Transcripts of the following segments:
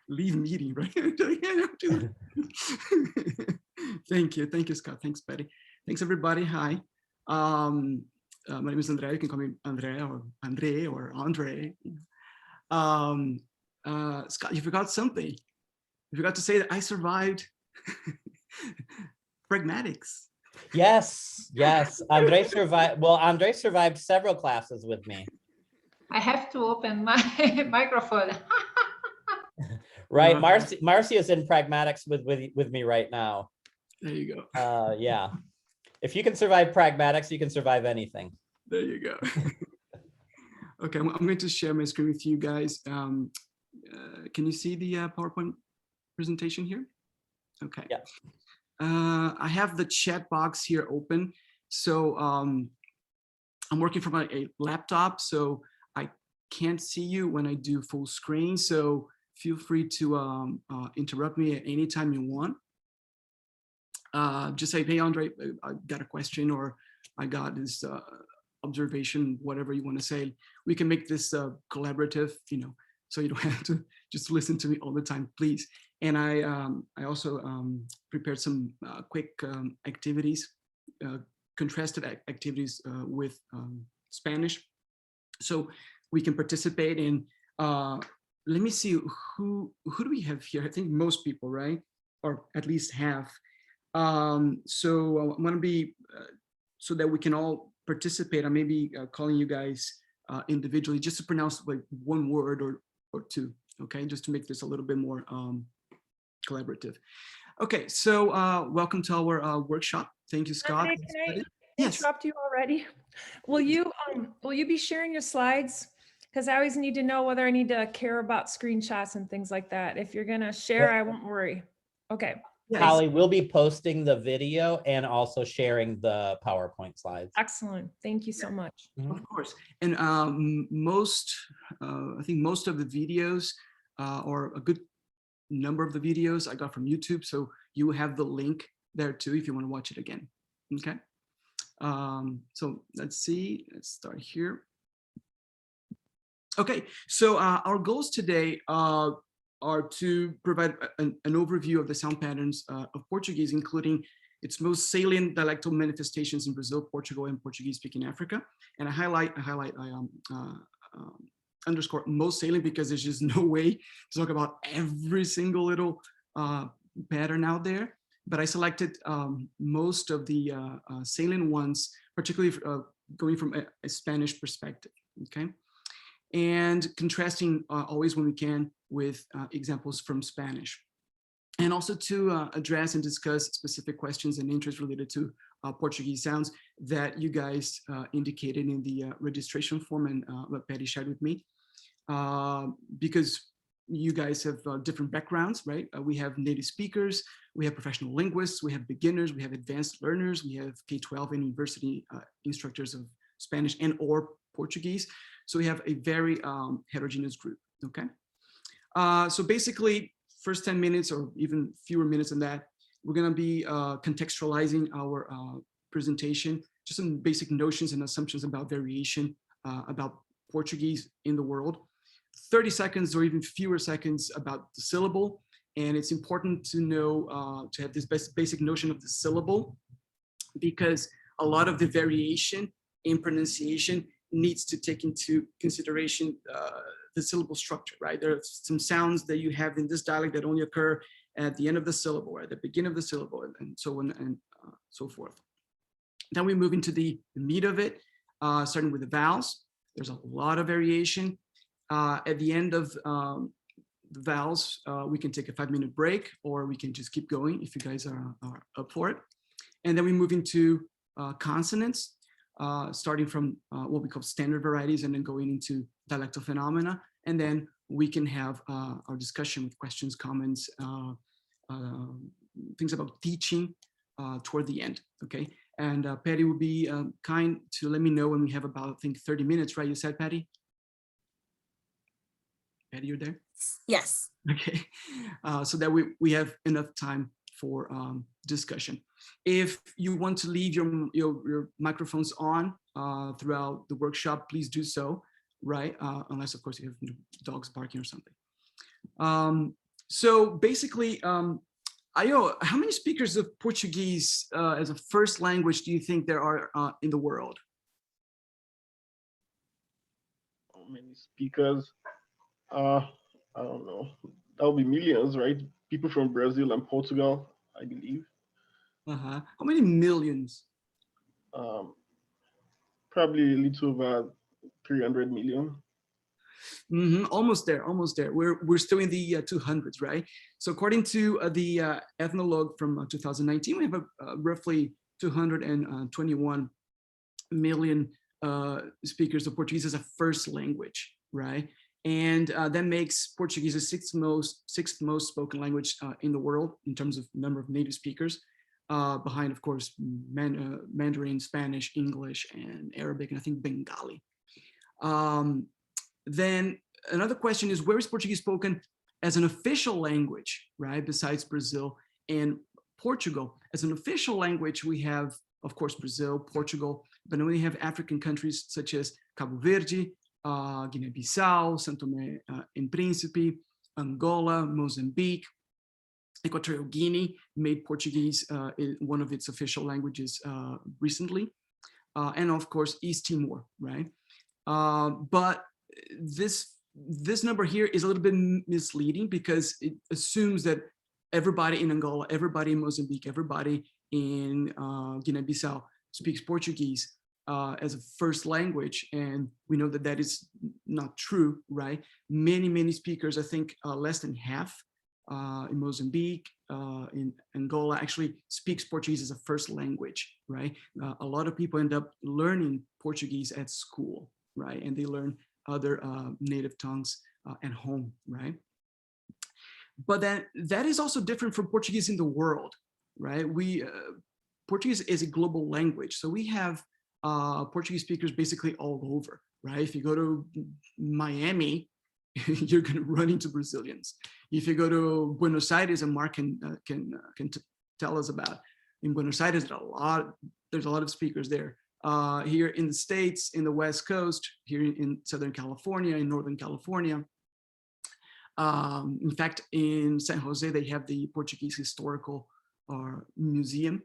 leave meeting, right? Thank you, Scott. Thanks, Betty. Thanks, everybody. Hi. My name is André. You can call me Andre or Andre. Scott, you forgot something. You forgot to say that I survived pragmatics. Yes, yes. Andre survived. Well, Andre survived several classes with me. I have to open my microphone. Right, Marcy is in pragmatics with me right now. There you go. Yeah. If you can survive pragmatics, you can survive anything. There you go. Okay, I'm going to share my screen with you guys. Can you see the PowerPoint presentation here? Okay. Yeah. I have the chat box here open. So I'm working from a laptop, so I can't see you when I do full screen. So feel free to interrupt me at any time you want. Just say, hey, Andre, I got a question, or I got this observation, whatever you want to say. We can make this collaborative, so you don't have to just listen to me all the time, please. And I also prepared some quick activities, contrasted activities with Spanish, so we can participate in. Let me see, who do we have here? I think most people, right? Or at least half. So I'm gonna be, so that we can all participate, I may be calling you guys individually just to pronounce like one word or two, okay? Just to make this a little bit more collaborative. Okay, so welcome to our workshop. Thank you, Scott. André, can I interrupt you already? Will you be sharing your slides? Because I always need to know whether I need to care about screenshots and things like that. If you're gonna share, I won't worry. Okay. Yes. Holly will be posting the video and also sharing the PowerPoint slides. Excellent. Thank you so much. Of course. And I think most of the videos, or a good number of the videos I got from YouTube. So you have the link there too, if you want to watch it again. Okay. So let's see, let's start here. Okay, so our goals today are to provide an overview of the sound patterns of Portuguese, including its most salient dialectal manifestations in Brazil, Portugal, and Portuguese-speaking Africa. And I underscore most salient because there's just no way to talk about every single little pattern out there. But I selected most of the salient ones, particularly going from a Spanish perspective, okay? And contrasting always when we can with examples from Spanish. And also to address and discuss specific questions and interests related to Portuguese sounds that you guys indicated in the registration form and what Patty shared with me. Because you guys have different backgrounds, right? We have native speakers, we have professional linguists, we have beginners, we have advanced learners, we have K-12 and university instructors of Spanish and or Portuguese. So we have a very heterogeneous group, okay? So basically, first 10 minutes or even fewer minutes than that, we're gonna be contextualizing our presentation, just some basic notions and assumptions about variation, about Portuguese in the world. 30 seconds or even fewer seconds about the syllable. And it's important to know, to have this basic notion of the syllable, because a lot of the variation in pronunciation needs to take into consideration the syllable structure, right? There are some sounds that you have in this dialect that only occur at the end of the syllable, or at the beginning of the syllable, and so on and so forth. Then we move into the meat of it, starting with the vowels. There's a lot of variation. At the end of the vowels, we can take a 5-minute break, or we can just keep going if you guys are up for it. And then we move into consonants, starting from what we call standard varieties and then going into dialectal phenomena. And then we can have our discussion with questions, comments, things about teaching toward the end, okay? And Patty will be kind to let me know when we have about, I think, 30 minutes, right? You said, Patty? Patty, you're there? Yes. Okay, so that we have enough time for discussion. If you want to leave your microphones on throughout the workshop, please do so, right? Unless, of course, you have dogs barking or something. So basically, Ayo, how many speakers of Portuguese as a first language do you think there are in the world? How many speakers? I don't know. That would be millions, right? People from Brazil and Portugal, I believe. How many millions? Probably a little over 300 million. Almost there, almost there. We're still in the 200s, right? So according to the Ethnologue from 2019, we have roughly 221 million speakers of Portuguese as a first language, right? And that makes Portuguese the sixth most spoken language in the world in terms of number of native speakers, behind, of course, Mandarin, Spanish, English, and Arabic, and I think Bengali. Then another question is, where is Portuguese spoken as an official language, right? Besides Brazil and Portugal. As an official language, we have, of course, Brazil, Portugal, but then we have African countries such as Cabo Verde, Guinea-Bissau, São Tomé and Príncipe, Angola, Mozambique. Equatorial Guinea made Portuguese one of its official languages recently. And of course, East Timor, right? But this number here is a little bit misleading because it assumes that everybody in Angola, everybody in Mozambique, everybody in Guinea-Bissau speaks Portuguese as a first language, and we know that that is not true, right? Many speakers, I think less than half in Mozambique, in Angola, actually speaks Portuguese as a first language, right? A lot of people end up learning Portuguese at school, right? And they learn other native tongues at home, right? But then that is also different from Portuguese in the world, right? Portuguese is a global language. So we have Portuguese speakers basically all over, right? If you go to Miami, you're gonna run into Brazilians. If you go to Buenos Aires, and Mark can tell us about, in Buenos Aires, there's a lot of speakers there. Here in the States, in the West Coast, here in Southern California, in Northern California. In fact, in San Jose, they have the Portuguese Historical Museum.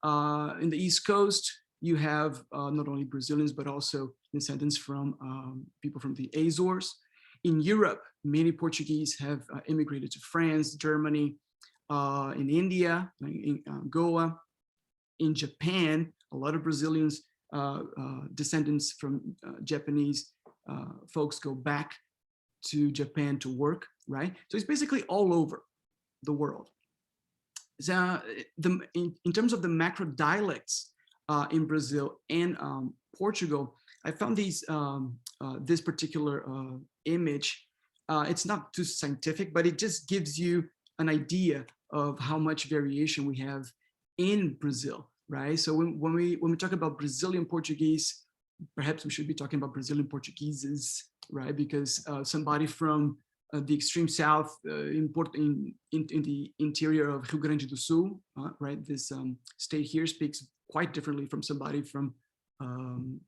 In the East Coast, you have not only Brazilians, but also descendants from people from the Azores. In Europe, many Portuguese have immigrated to France, Germany, in India, in Goa. In Japan, a lot of Brazilians, descendants from Japanese folks go back to Japan to work, right? So it's basically all over the world. So in terms of the macro dialects in Brazil and Portugal, I found this particular image. It's not too scientific, but it just gives you an idea of how much variation we have in Brazil, right? So when we talk about Brazilian Portuguese, perhaps we should be talking about Brazilian Portugueses, right? Because somebody from the extreme south in the interior of Rio Grande do Sul, right? This state here speaks quite differently from somebody from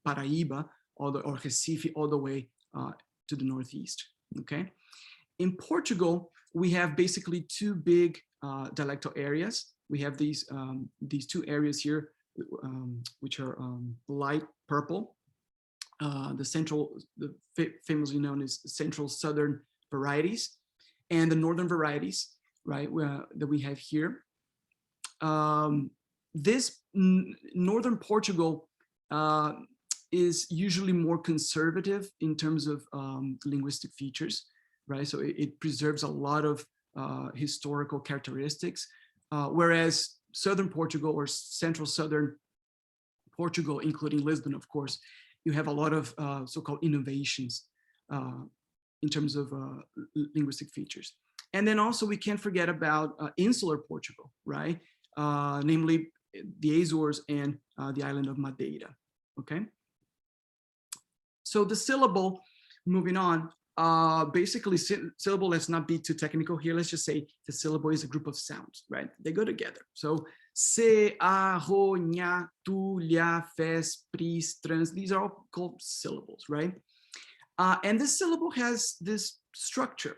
Paraíba or Recife all the way to the northeast, okay? In Portugal, we have basically two big dialectal areas. We have these two areas here, which are light purple, famously known as Central Southern varieties, and the Northern varieties, right, that we have here. This Northern Portugal is usually more conservative in terms of linguistic features, right? So it preserves a lot of historical characteristics, whereas Southern Portugal or Central Southern Portugal, including Lisbon, of course, you have a lot of so-called innovations in terms of linguistic features. And then also we can't forget about insular Portugal, right? Namely the Azores and the island of Madeira, okay? So the syllable, moving on, basically syllable, let's not be too technical here. Let's just say the syllable is a group of sounds, right? They go together. So se, a, ro, nha, tu, lia, fes, pris, trans, these are all called syllables, right? And this syllable has this structure.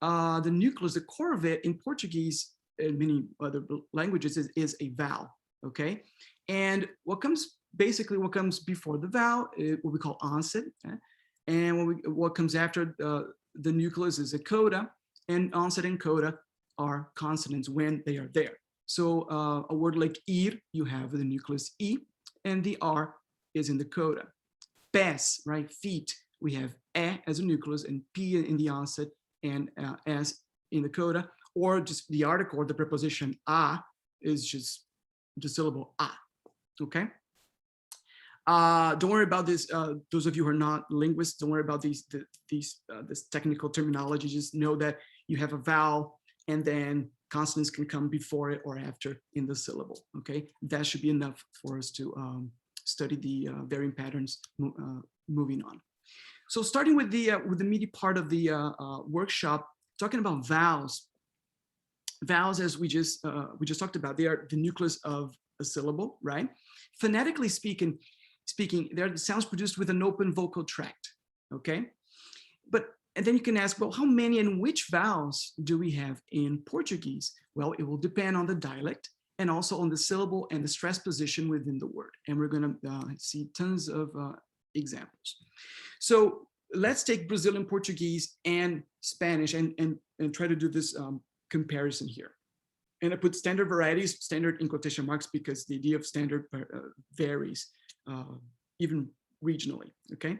the nucleus, the core of it in Portuguese and many other languages is a vowel, okay? And what comes before the vowel is what we call onset, and what comes after the nucleus is a coda, and onset and coda are consonants when they are there. So a word like ir, you have the nucleus E, and the R is in the coda. Pés, right, feet, we have E as a nucleus and P in the onset and S in the coda, or just the article or the preposition a is just the syllable a, okay? Don't worry about this, those of you who are not linguists, don't worry about this technical terminology, just know that you have a vowel and then consonants can come before it or after in the syllable, okay? That should be enough for us to study the varying patterns moving on. So starting with the meaty part of the workshop, talking about vowels. Vowels, as we just talked about, they are the nucleus of a syllable, right? Phonetically speaking, they're the sounds produced with an open vocal tract, okay? And then you can ask, well, how many and which vowels do we have in Portuguese? Well, it will depend on the dialect and also on the syllable and the stress position within the word. And we're gonna see tons of examples. So let's take Brazilian Portuguese and Spanish and try to do this comparison here. And I put standard varieties, standard in quotation marks, because the idea of standard varies even regionally, okay?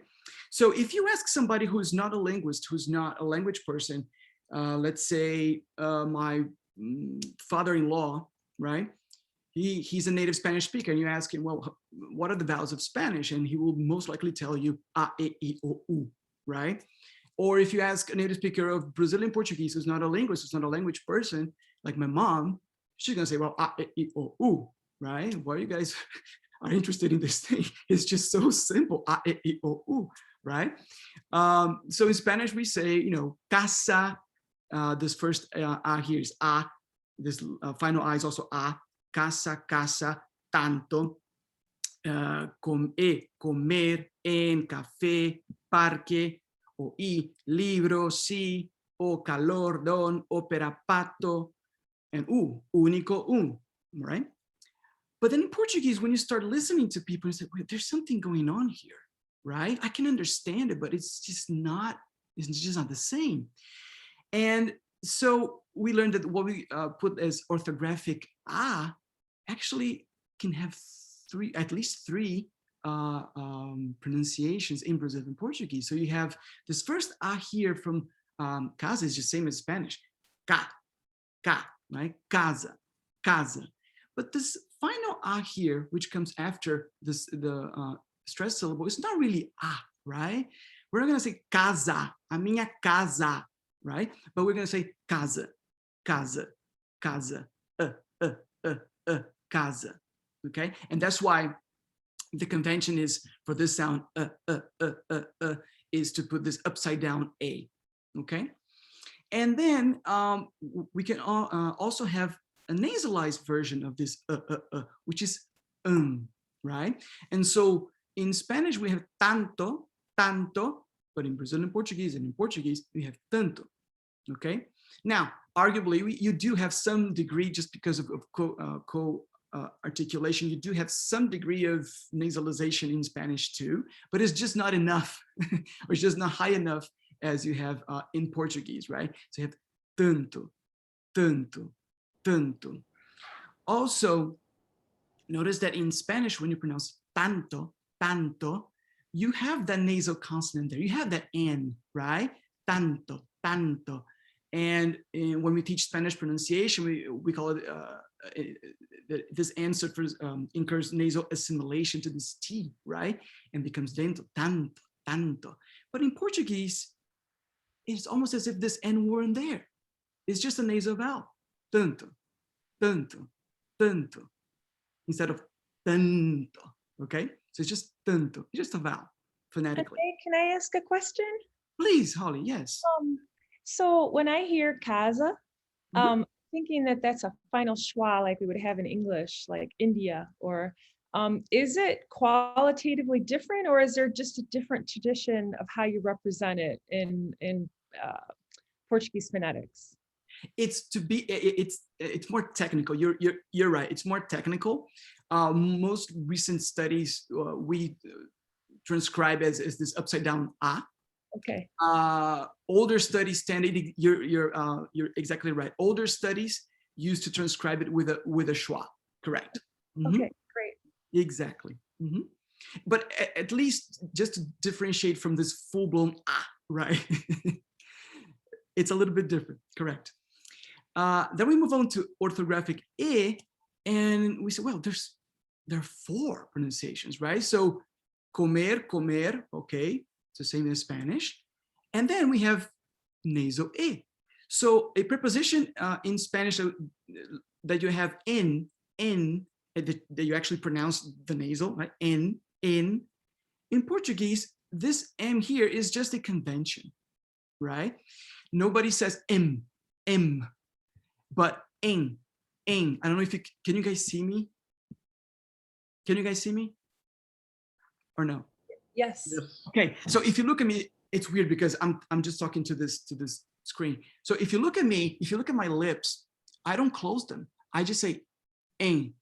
So if you ask somebody who's not a linguist, who's not a language person, let's say my father-in-law, right? He's a native Spanish speaker, and you ask him, well, what are the vowels of Spanish? And he will most likely tell you a, e, I, o, u, right? Or if you ask a native speaker of Brazilian Portuguese who's not a linguist, who's not a language person, like my mom, she's gonna say, well, a, e, I, o, u, right? Why are you guys are interested in this thing? It's just so simple, a, e, I, o, u, right? So in Spanish, we say, you know, casa, this first a here is a, this final I is also a, casa, casa, tanto, comer, en, café, parque, o I, libro, sí, o calor, don, ópera, pato, and único, right? But then in Portuguese, when you start listening to people, you say, wait, there's something going on here, right? I can understand it, but it's just not the same. And so we learned that what we put as orthographic A actually can have at least three pronunciations in Brazilian Portuguese. So you have this first A here from casa is just same as Spanish, ca, right? Casa, casa. But this final A here, which comes after this, the stress syllable, is not really A, right? We're not gonna say casa, a minha casa, right? But we're gonna say casa, casa, casa, casa, okay? And that's why the convention is for this sound, is to put this upside down A, okay? And then we can also have a nasalized version of this, which is right? And so in Spanish, we have tanto, but in Brazilian Portuguese and in Portuguese, we have tanto, okay? Now, arguably, you do have some degree, just because of articulation, you do have some degree of nasalization in Spanish too, but it's just not enough, or it's just not high enough as you have in Portuguese, right? So you have tanto, tanto, tanto. Also, notice that in Spanish, when you pronounce tanto, tanto, you have that nasal consonant there. You have that N, right? Tanto, tanto. And when we teach Spanish pronunciation, we call it, this answer incurs nasal assimilation to this T, right? And becomes dento, tanto, tanto. But in Portuguese, it's almost as if this N weren't there. It's just a nasal vowel, tanto, tanto, tanto, instead of tanto, okay? So it's just tanto, it's just a vowel, phonetically. Okay, can I ask a question? Please, Holly, yes. So when I hear casa, thinking that that's a final schwa like we would have in English, like India, or is it qualitatively different, or is there just a different tradition of how you represent it in Portuguese phonetics? It's more technical. You're right. It's more technical. Most recent studies we transcribe as this upside down a. Okay. Older studies you're exactly right. Older studies used to transcribe it with a schwa. Correct. Okay, great. Exactly. But at least just to differentiate from this full-blown ah, right? It's a little bit different. Correct. Then we move on to orthographic E, and we say, well, there are 4 pronunciations, right? So comer, comer, okay, it's the same as Spanish. And then we have nasal E. So a preposition in Spanish that you have in, that you actually pronounce the nasal, right? In. In Portuguese, this M here is just a convention, right? Nobody says M, but in. I don't know if can you guys see me? Can you guys see me? Or no? Yes. Okay, so if you look at me, it's weird because I'm just talking to this screen. So if you look at me, if you look at my lips, I don't close them. I just say in,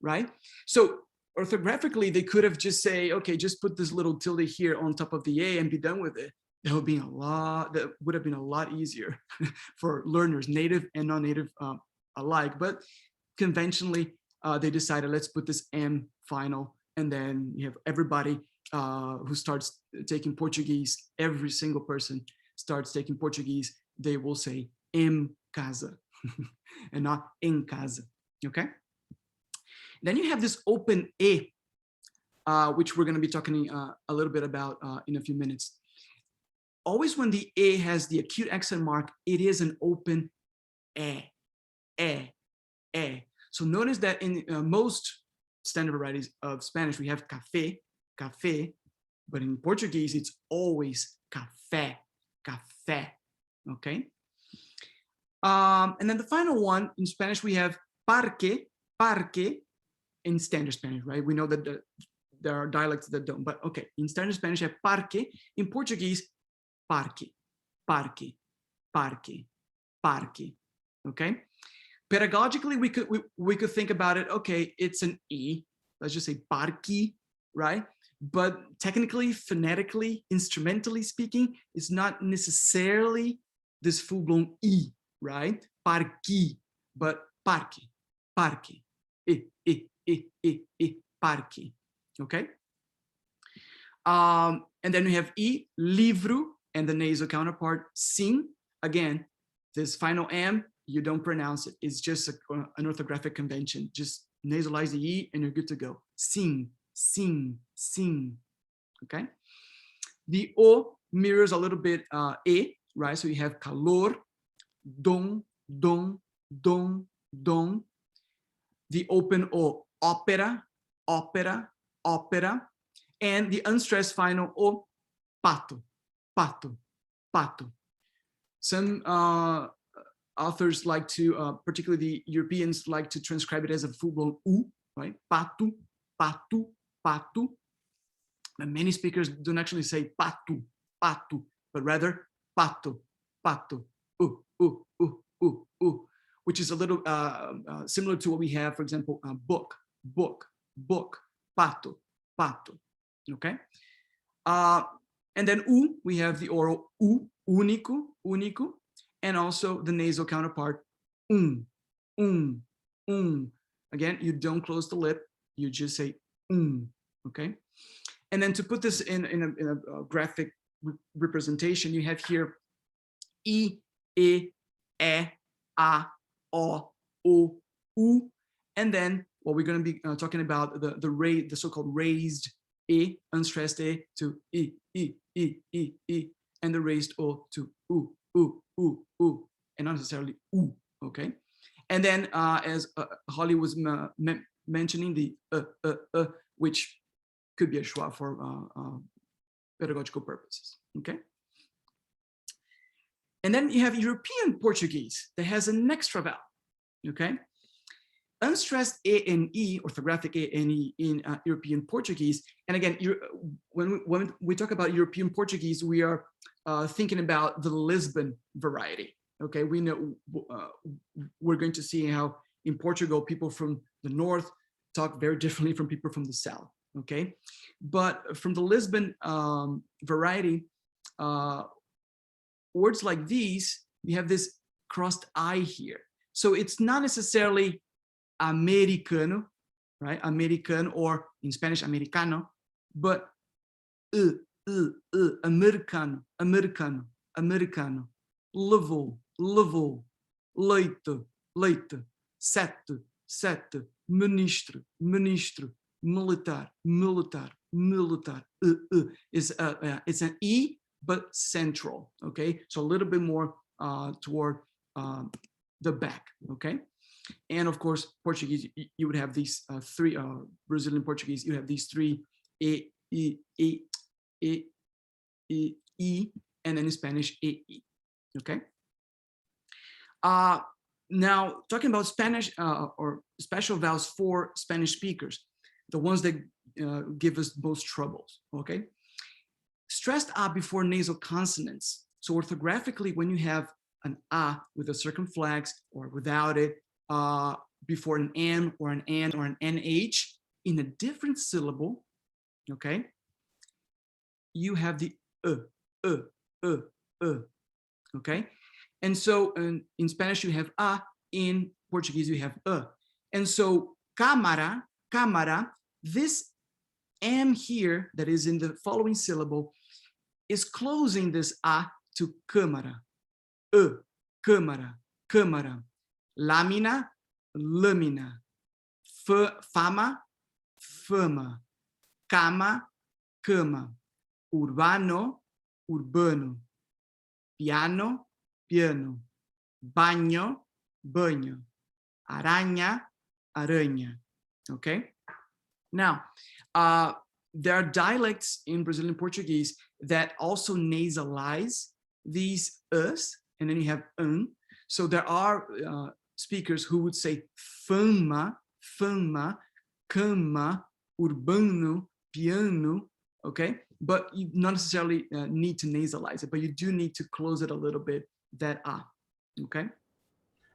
right? So orthographically, they could have just say, okay, just put this little tilde here on top of the A and be done with it. That would have been a lot easier for learners, native and non-native alike. But conventionally, they decided, let's put this M final, and then you have everybody who starts taking Portuguese, every single person starts taking Portuguese, they will say em casa and not em casa, okay? Then you have this open E, which we're gonna be talking a little bit about in a few minutes. Always when the E has the acute accent mark, it is an open E. So notice that in most standard varieties of Spanish, we have café, but in Portuguese, it's always café, okay? And then the final one, in Spanish, we have parque, in standard Spanish, right? We know that there are dialects that don't, but okay, in standard Spanish, you have parque. In Portuguese, parque, okay? Pedagogically, we could think about it, okay, it's an E, let's just say parque, right? But technically, phonetically, instrumentally speaking, it's not necessarily this full-blown E, right? Parque, but parque, parque, parque, okay? And then we have E, livro, and the nasal counterpart, sim. Again, this final M, you don't pronounce it. It's just an orthographic convention. Just nasalize the E and you're good to go. Sim, okay? The O mirrors a little bit E, right? So you have calor, don. The open O, opera, and the unstressed final O, pato. Some authors like to, particularly the Europeans, like to transcribe it as a full-blown U, right? Pato. And many speakers don't actually say pato, but rather pato, which is a little similar to what we have, for example, book, pato, okay? And then U, we have the oral U, único, and also the nasal counterpart, Again, you don't close the lip, you just say okay? And then to put this in a graphic representation, you have here I, E, A, O, U, and then what we're going to be talking about, the so-called raised E, unstressed E to I, and the raised O to U, and not necessarily U, okay? And then as Holly was mentioning, the which could be a schwa for pedagogical purposes, okay? And then you have European Portuguese that has an extra vowel, okay? Unstressed A and E, orthographic A and E in European Portuguese. And again, when we talk about European Portuguese, we are thinking about the Lisbon variety. Okay, we know we're going to see how in Portugal, people from the north talk very differently from people from the south. Okay, but from the Lisbon variety, words like these, we have this crossed I here. So it's not necessarily americano, right? Americano, or in Spanish, americano, but americano, americano, americano, levou, levou, leite, leite, sete, sete, ministro, ministro, militar, militar, militar. It's an E, but central, okay? So a little bit more toward the back, okay? And of course, Portuguese, you would have these three, Brazilian Portuguese, you have these three E, and then in Spanish, E, okay? Now, talking about Spanish or special vowels for Spanish speakers, the ones that give us most troubles, okay? Stressed A before nasal consonants. So orthographically, when you have an A with a circumflex or without it, before an M or an N or an NH in a different syllable, okay? You have the okay? And so in Spanish, you have A, in Portuguese, you have And so cámara, cámara, this M here that is in the following syllable is closing this A to câmara, câmara, câmara, lámina, lâmina, fama, fama, cama, cama, urbano, urbano, piano, piano, baño, banho, araña, aranha, okay? Now, there are dialects in Brazilian Portuguese that also nasalize these us, and then you have So there are speakers who would say fama, fama, cama, urbano, piano, okay? But you not necessarily need to nasalize it, but you do need to close it a little bit, that A, okay?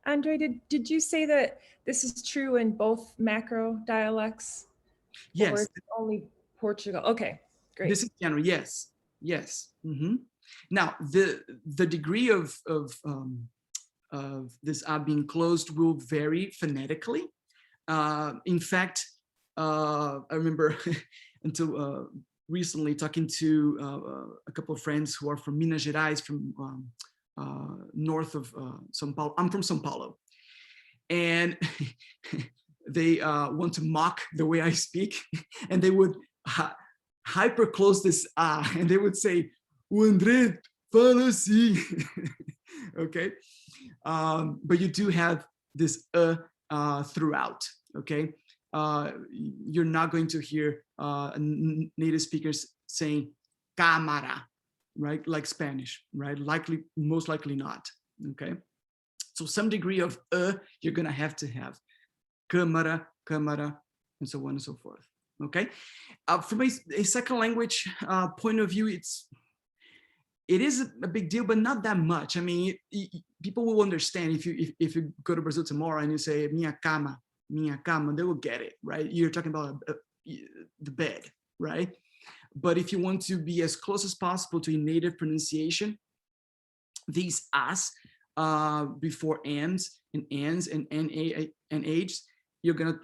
Andre, did you say that this is true in both macro dialects? Yes. Or is it only Portugal? Okay, great. This is general, yes, yes. Now, the degree of this A being closed will vary phonetically. In fact, I remember until recently talking to a couple of friends who are from Minas Gerais, from north of São Paulo. I'm from São Paulo. And they want to mock the way I speak, and they would hyper close this A, and they would say, "O André fala assim." Okay, but you do have this throughout. Okay, you're not going to hear native speakers saying cámara, right? Like Spanish, right? Most likely not. Okay, so some degree of you're gonna have to have cámara, cámara, and so on and so forth. Okay, from a second language point of view, it is a big deal, but not that much. I mean, people will understand if you go to Brazil tomorrow and you say minha cama, they will get it, right? You're talking about the bed, right? But if you want to be as close as possible to a native pronunciation, these as before ands and ands and na and h's, you're gonna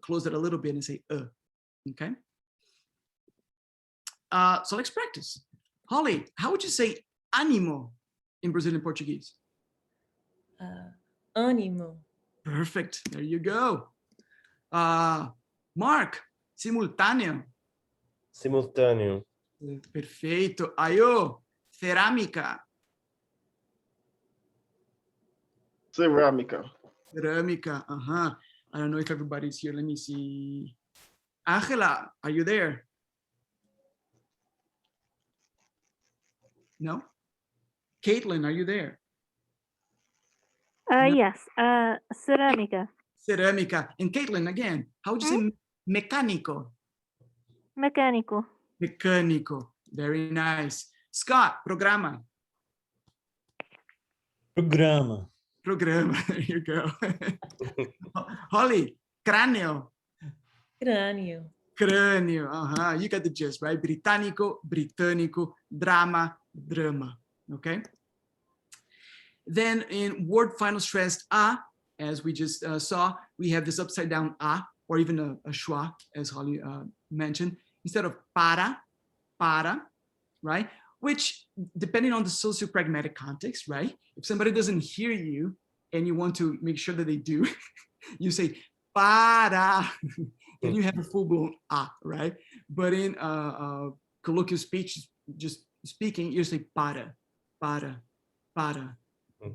close it a little bit and say okay? So let's practice. Holly, how would you say ânimo in Brazilian Portuguese? Ânimo. Perfect, there you go. Mark, simultâneo. Simultâneo. Perfeito. Ayo, cerâmica. Cerâmica. Cerâmica, I don't know if everybody's here. Let me see. Angela, are you there? No? Caitlin, are you there? Yes, cerâmica. Cerâmica. And Caitlin, again, how would you say mecânico? Mecânico. Mecânico. Very nice. Scott, programa. Programa. Programa. There you go. Holly, crânio. Crânio. Crânio. You got the gist, right? Britânico, britânico, drama, drama. Okay. Then in word final stressed a, as we just saw, we have this upside down a, or even a schwa, as Holly mentioned, instead of para, right? Which, depending on the socio-pragmatic context, right? If somebody doesn't hear you and you want to make sure that they do, you say para, then you have a full-blown a, right? But in colloquial speech, just speaking, you say para,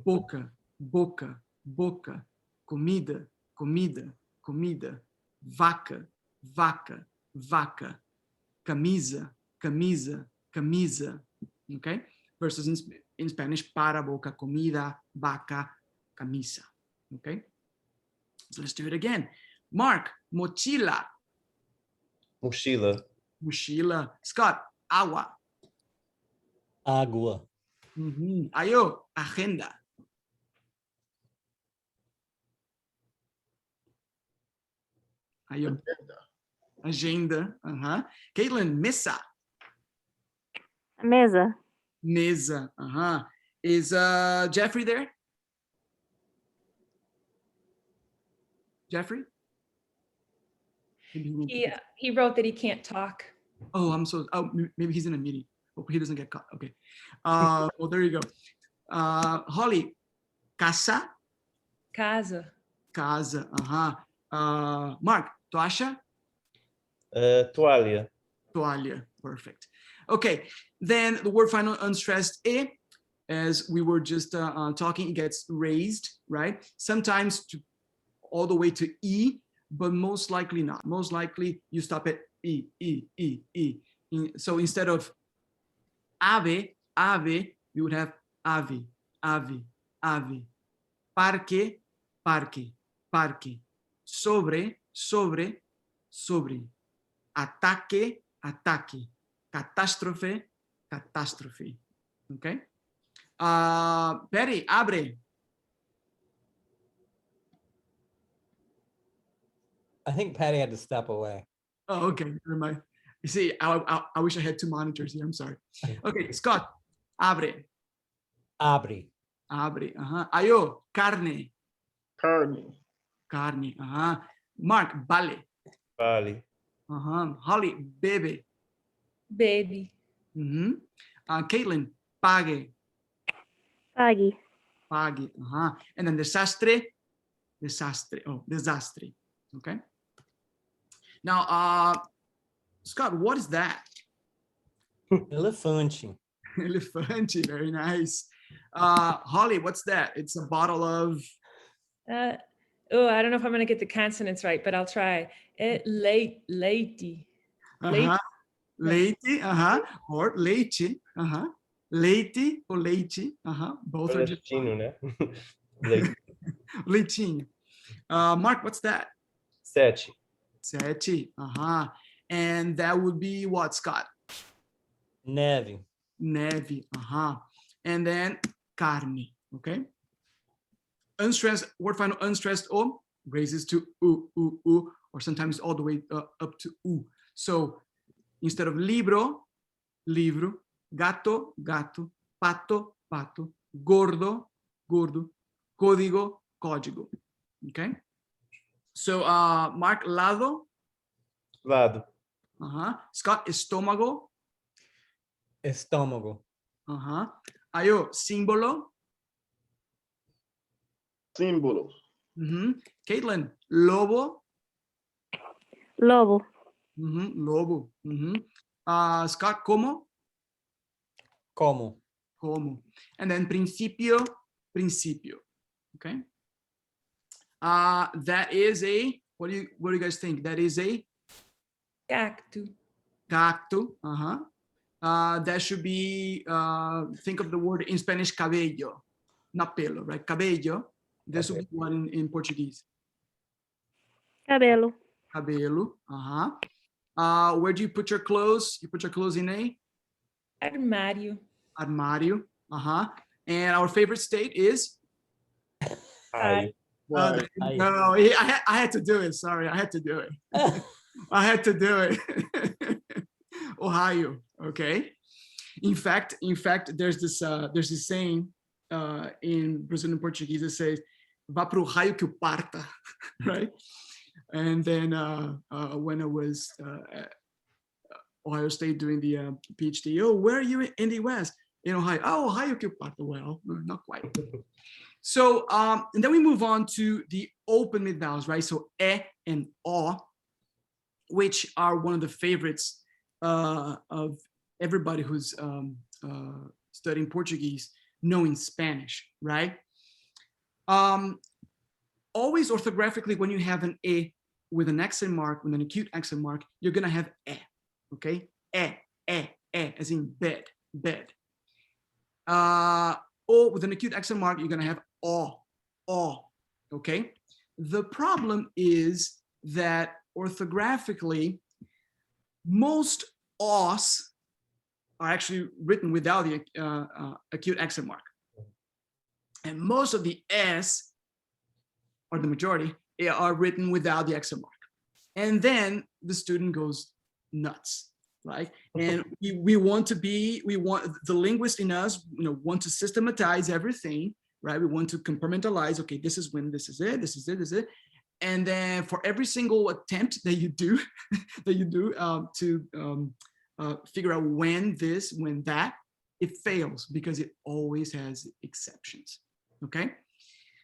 boca, boca, boca, comida, comida, comida, vaca, vaca, vaca, camisa, camisa, camisa, okay? Versus in Spanish, para, boca, comida, vaca, camisa, okay? So let's do it again. Mark, mochila. Mochila. Mochila. Scott, agua. Água. Ayo, agenda. Ayo, agenda. Caitlin, mesa. Mesa. Mesa. Is Jeffrey there? Jeffrey? He wrote that he can't talk. Oh, maybe he's in a meeting. Hope he doesn't get caught. Okay. Well, there you go. Holly, casa. Casa. Casa. Mark, toalha. Toalha. Toalha. Perfect. Okay. Then the word final unstressed e, as we were just talking, it gets raised, right? Sometimes all the way to e, but most likely not. Most likely you stop at e. So instead of ave, you would have ave. Parque, parque. Sobre. Ataque. Catástrofe. Okay. Perry, abre. I think Patty had to step away. Oh, okay. Never mind. You see, I wish I had two monitors here. I'm sorry. Okay, Scott, abre. Abre. Ayo, carne. Carne. Mark, vale. Vale. Holly, bebe. Baby. Caitlin, pague. Pague. And then desastre. Desastre. Okay. Now, Scott, what is that? Elefante. Elefante, very nice. Holly, what's that? It's a bottle of. I don't know if I'm going to get the consonants right, but I'll try. Leite. Leite, or leite, leite or leite, both are just Leitinho, né? Leite. leitinho. Mark, what's that? Sete. And that would be what, Scott? Neve. Neve, and then carne, okay? Unstressed, word final unstressed o raises to u, or sometimes all the way up to u. So instead of libro, gato, pato, gordo, código, okay? So Mark, lado. Scott, estômago. Ayo, símbolo. Caitlin, lobo. Lobo. Lobo. Scott, como. And then principio. Okay. That is a, what do you guys think? That is a Cacto. That should be, think of the word in Spanish, cabello, not pelo, right? Cabello. This would be one in Portuguese. Cabelo. Where do you put your clothes? You put your clothes in a? Armário. Armário. And our favorite state is? Ai. Why? No, I had to do it. Sorry, I had to do it. I had to do it. Ohio. Okay. In fact, there's this saying in Brazilian Portuguese that says "Vá pro raio que o parta," right? And then when I was at Ohio State doing the PhD, oh, where are you in the West? In Ohio. Oh, Ohio que o parta. Well, not quite. So, and then we move on to the open mid vowels, right? So, e and o, which are one of the favorites of everybody who's studying Portuguese, knowing Spanish, right? Always orthographically, when you have an e with an accent mark, with an acute accent mark, you're gonna have e, okay? E, as in bed. O with an acute accent mark, you're gonna have o, okay? The problem is that orthographically, most os are actually written without the acute accent mark. And most of the s, or the majority, are written without the accent mark. And then the student goes nuts, right? And we want the linguist in us, want to systematize everything, right? We want to compartmentalize, okay, this is when this is it, this is it. And then for every single attempt that you do, to figure out when this, when that, it fails because it always has exceptions, okay?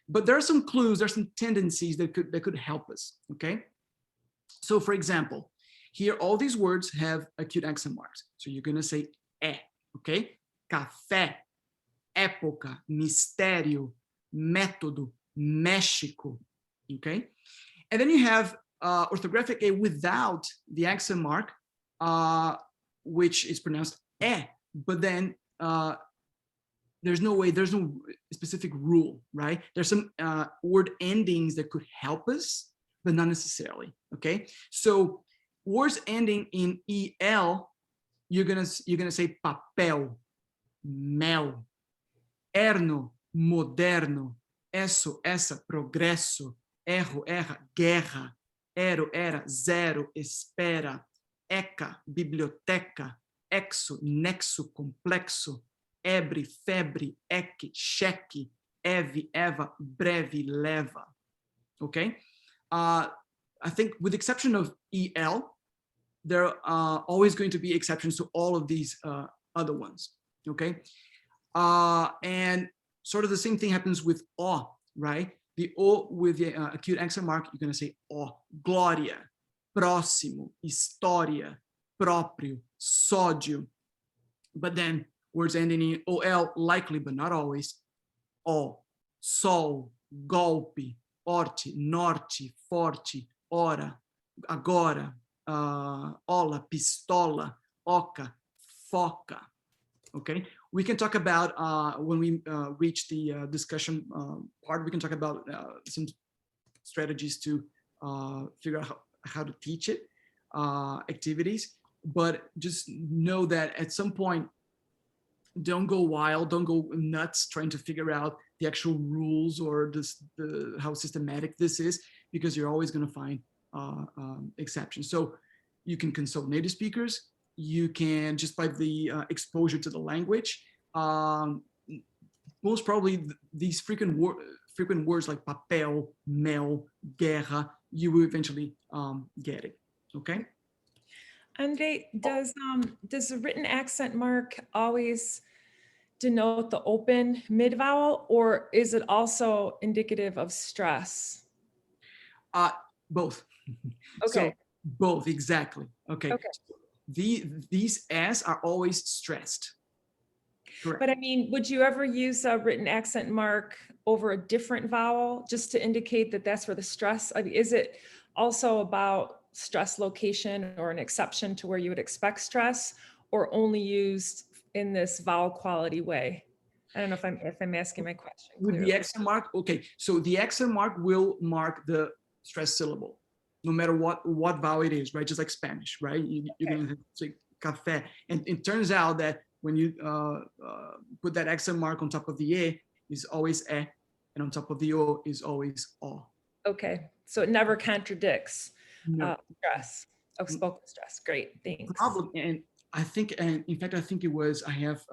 But there are some clues, there are some tendencies that could help us, okay? So for example, here all these words have acute accent marks. So you're gonna say é, okay? Café, época, mistério, método, México, okay? And then you have orthographic A without the accent mark, which is pronounced eh, but then there's no specific rule, right? There's some word endings that could help us, but not necessarily, okay? So words ending in EL, you're gonna say papel, mel, erno, moderno, eso, essa, progresso, erro, erra, guerra, ero, era, zero, espera, eca, biblioteca, exo, nexo, complexo, ebre, febre, eque, cheque, eve, eva, breve, leva. Okay? I think with the exception of EL, there are always going to be exceptions to all of these other ones. Okay? And sort of the same thing happens with O, right? The O with the acute accent mark, you're going to say O, glória, próximo, história, próprio, sódio. But then words ending in OL, likely, but not always, O, sol, golpe, orte, norte, forte, hora, agora, ola, pistola, oca, foca. Okay, we can talk about when we reach the discussion part, we can talk about some strategies to figure out how to teach it, activities, but just know that at some point, don't go wild, don't go nuts trying to figure out the actual rules or how systematic this is, because you're always going to find exceptions. So you can consult native speakers. You can, just by the exposure to the language, most probably these frequent words like papel, mel, guerra, you will eventually get it, okay? Andre, does the written accent mark always denote the open mid vowel, or is it also indicative of stress? Both. Okay. So both, exactly. Okay. These S are always stressed. Correct. But I mean, would you ever use a written accent mark over a different vowel just to indicate that that's where the stress, I mean, is it also about stress location or an exception to where you would expect stress, or only used in this vowel quality way? I don't know if I'm asking my question With clearly. the accent mark, okay, so the accent mark will mark the stress syllable, no matter what vowel it is, right? Just like Spanish, right? You're going to say café. And it turns out that when you put that accent mark on top of the E, is always E, and on top of the O is always O. Okay, so it never contradicts No. stress of spoken stress. Great, thanks. Problem, and I think, and in fact, I think it was, I have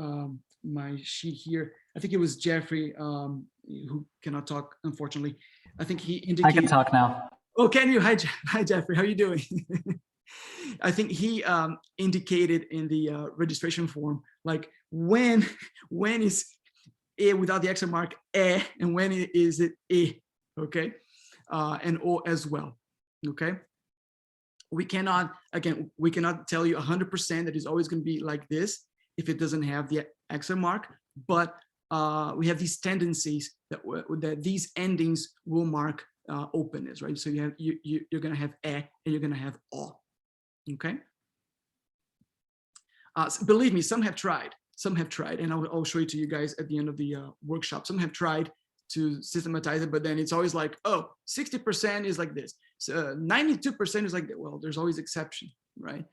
my sheet here. I think it was Jeffrey, who cannot talk, unfortunately. I think he indicated. I can talk now. Oh, can you? Hi, Jeffrey. How are you doing? I think he indicated in the registration form, like when is E without the accent mark E, and when is it E, okay? And O as well, okay? We cannot, again, we cannot tell you 100% that it's always going to be like this if it doesn't have the accent mark, but we have these tendencies that these endings will mark openness, right? So you're going to have E and you're going to have O, okay? So believe me, some have tried, and I'll show it to you guys at the end of the workshop. Some have tried to systematize it, but then it's always like, oh, 60% is like this, so 92% is like that. Well, there's always exception, right?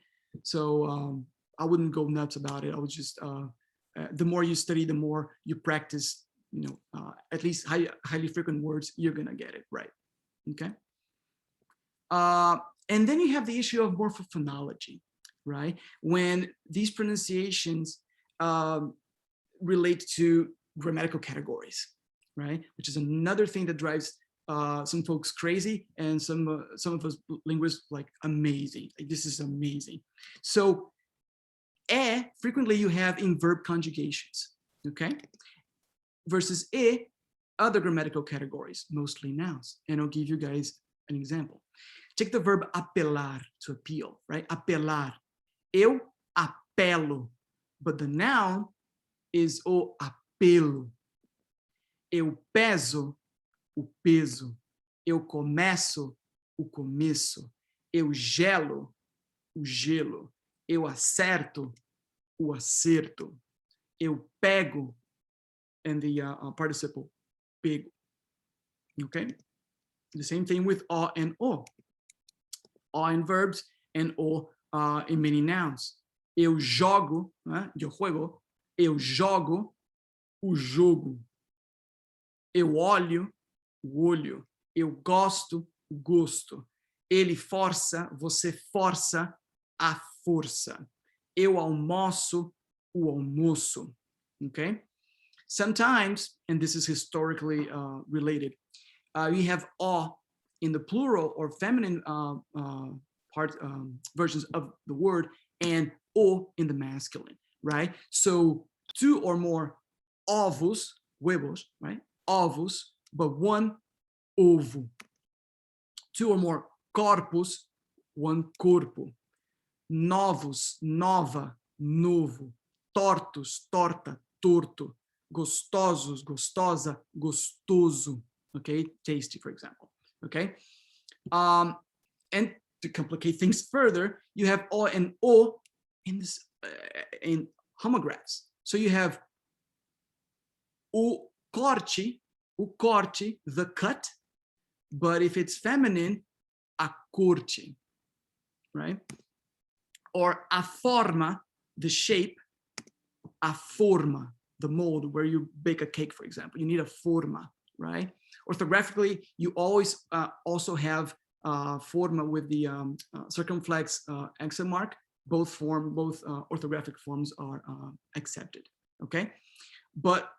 So I wouldn't go nuts about it. I would just, the more you study, the more you practice, you know, at least highly frequent words, you're gonna get it right, okay? And then you have the issue of morphophonology, right? When these pronunciations relate to grammatical categories, right? Which is another thing that drives some folks crazy, and some of us linguists like amazing. Like, this is amazing. So, frequently you have in verb conjugations, okay? Versus other grammatical categories, mostly nouns. And I'll give you guys an example. Take the verb apelar, to appeal, right? Apelar. Eu apelo. But the noun is o apelo. Eu peso, o peso. Eu começo, o começo. Eu gelo, o gelo. Eu acerto, o acerto. Eu pego, and the participle pego. Okay? The same thing with O and O. O in verbs and O in many nouns. Eu jogo, yo juego. Eu jogo, o jogo. Eu olho, o olho. Eu gosto, o gosto. Ele força, você força, a força. Eu almoço, o almoço. Okay? Sometimes, and this is historically related, you have O in the plural or feminine versions of the word, and O in the masculine, right? So 2 or more ovos, huevos, right? Ovos, but 1 ovo. 2 or more corpos, 1 corpo. Novos, nova, novo. Tortos, torta, torto. Gostosos, gostosa, gostoso. Okay, tasty, for example. Okay, and to complicate things further, you have O and O in this in homographs. So you have o corte, the cut, but if it's feminine, a corte, right? Or a forma, the shape, a forma, the mold where you bake a cake, for example. You need a forma, right? Orthographically, you always also have forma with the circumflex accent mark. Both orthographic forms are accepted, okay? But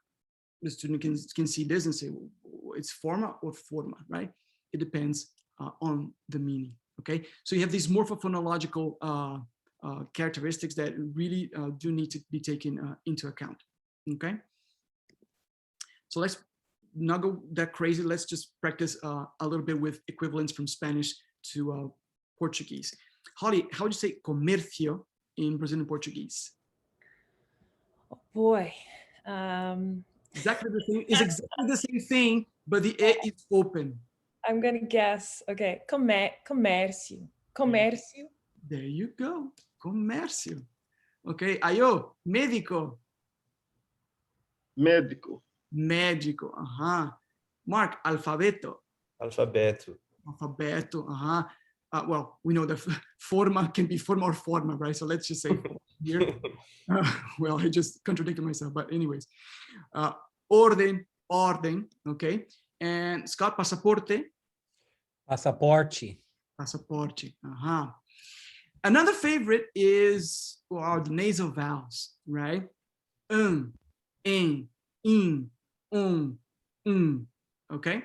the student can see this and say, well, it's forma or forma, right? It depends on the meaning, okay? So you have these morphophonological characteristics that really do need to be taken into account, okay? So let's not go that crazy. Let's just practice a little bit with equivalents from Spanish to Portuguese. Holly, how would you say comercio in Brazilian Portuguese? Oh boy. Exactly the same. It's exactly the same thing, but the E is open. I'm gonna guess. Okay, comércio. Comércio. There you go. Comercio. Okay, Ayo, médico. Médico. Médico, Mark, alfabeto. Alfabeto. Alfabeto, well, we know that forma can be forma or forma, right? So let's just say here. Well, I just contradicted myself, but anyways. Orden, orden, okay? And Scott, pasaporte. Passaporte. Passaporte, Another favorite is, well, the nasal vowels, right? In, in, okay?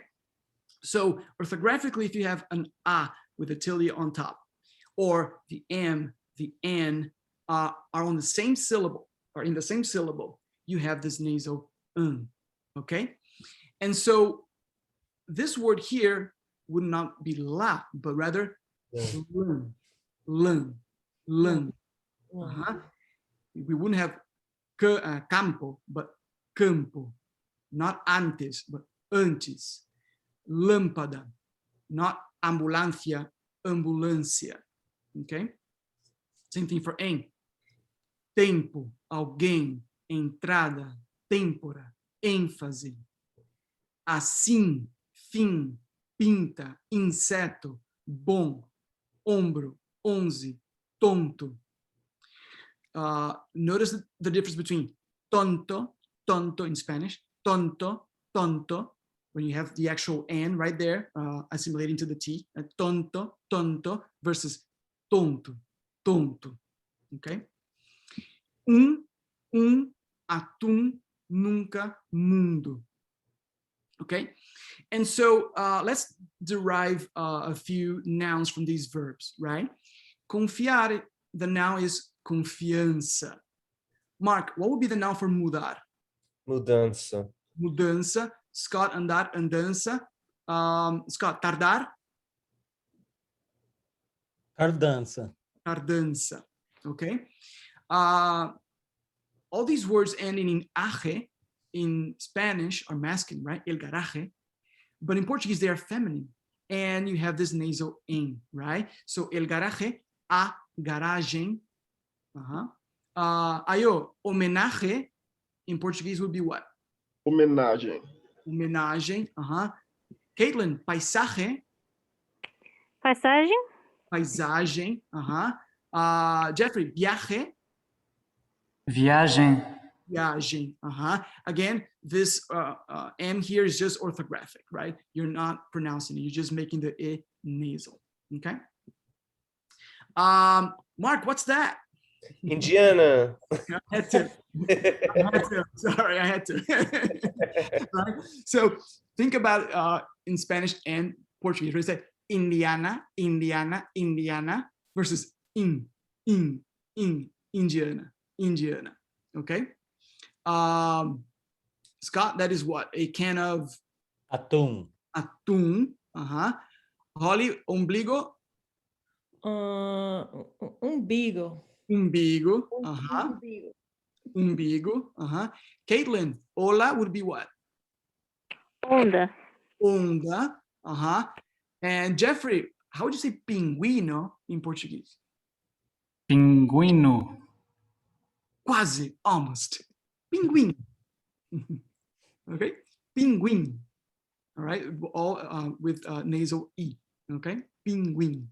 So orthographically, if you have an A with a tilde on top, or the M, the N are on the same syllable, or in the same syllable, you have this nasal okay? And so this word here would not be la, but rather lun. We wouldn't have campo, but campo. Not antes, but antes. Lâmpada, not ambulancia, ambulância. Okay? Same thing for em. Tempo, alguém, entrada, têmpora, ênfase. Assim, fim, pinta, inseto, bom, ombro, 11, tonto. Notice the difference between tonto, tonto in Spanish, tonto, tonto, when you have the actual N right there, assimilating to the T, tonto, tonto, versus tonto, tonto, okay? Atum, nunca, mundo, okay? And so let's derive a few nouns from these verbs, right? Confiar, the noun is confiança. Mark, what would be the noun for mudar? Mudança. Mudança. Scott, andar, andança. Scott, tardar? Tardança. Tardança, okay? All these words ending in age in Spanish are masculine, right? El garaje. But in Portuguese, they are feminine. And you have this nasal in, right? So el garaje, a garagem. Homenagem in Portuguese would be what? Homenagem. Homenagem. Caitlin, paisagem. Passagem. Paisagem. Jeffrey, viaje. Viagem. Viagem. Again, this M here is just orthographic, right? You're not pronouncing it. You're just making the E nasal. Okay. Mark, what's that? Indiana. I had to. Sorry, I had to. Right? So think about in Spanish and Portuguese. We say Indiana, Indiana, Indiana versus Indiana, Indiana. Okay. Scott, that is what? A can of Atum. atum. Holly, ombligo. Umbigo. Umbigo. Umbigo. Umbigo. Caitlin, hola would be what? Onda. Onda. And Jeffrey, how would you say pinguino in Portuguese? Pinguino. Quase, almost. Pinguim. Okay, pinguim. All right, all with nasal E. Okay, pinguim.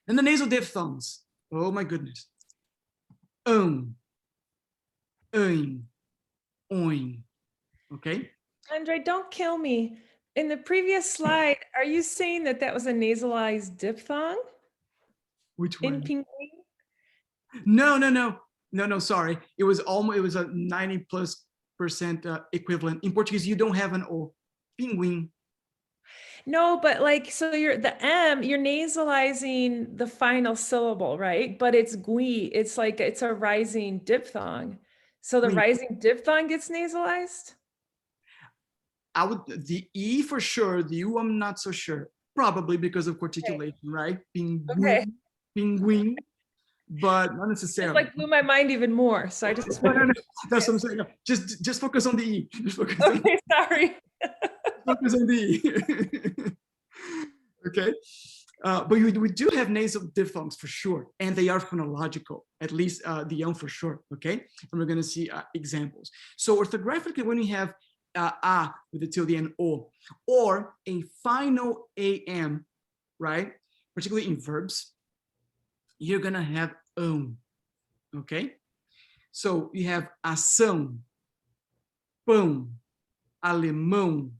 And the nasal diphthongs. Oh my goodness. Oin. Okay. Andre, don't kill me. In the previous slide, are you saying that that was a nasalized diphthong? Which In one? penguin? No, sorry. It was almost, it was a 90+% equivalent. In Portuguese, you don't have an O. Pinguim. No, but like, so you're the M, you're nasalizing the final syllable, right? But it's gui, it's like, it's a rising diphthong. So the Gui. rising diphthong gets nasalized? I would, the E for sure, the U I'm not so sure. Probably because of articulation, right? Pinguim, Okay. pinguim, but not It necessarily. like blew my mind even more. So I just No, that's what I'm saying. Just focus on the E. Just focus on okay, sorry. focus on the E. Okay. But we do have nasal diphthongs for sure, and they are phonological, at least the for sure, okay? And we're gonna see examples. So orthographically, when we have A with the tilde and O, or a final AM right? Particularly in verbs, you're gonna have okay? So you have ação, pão, alemão,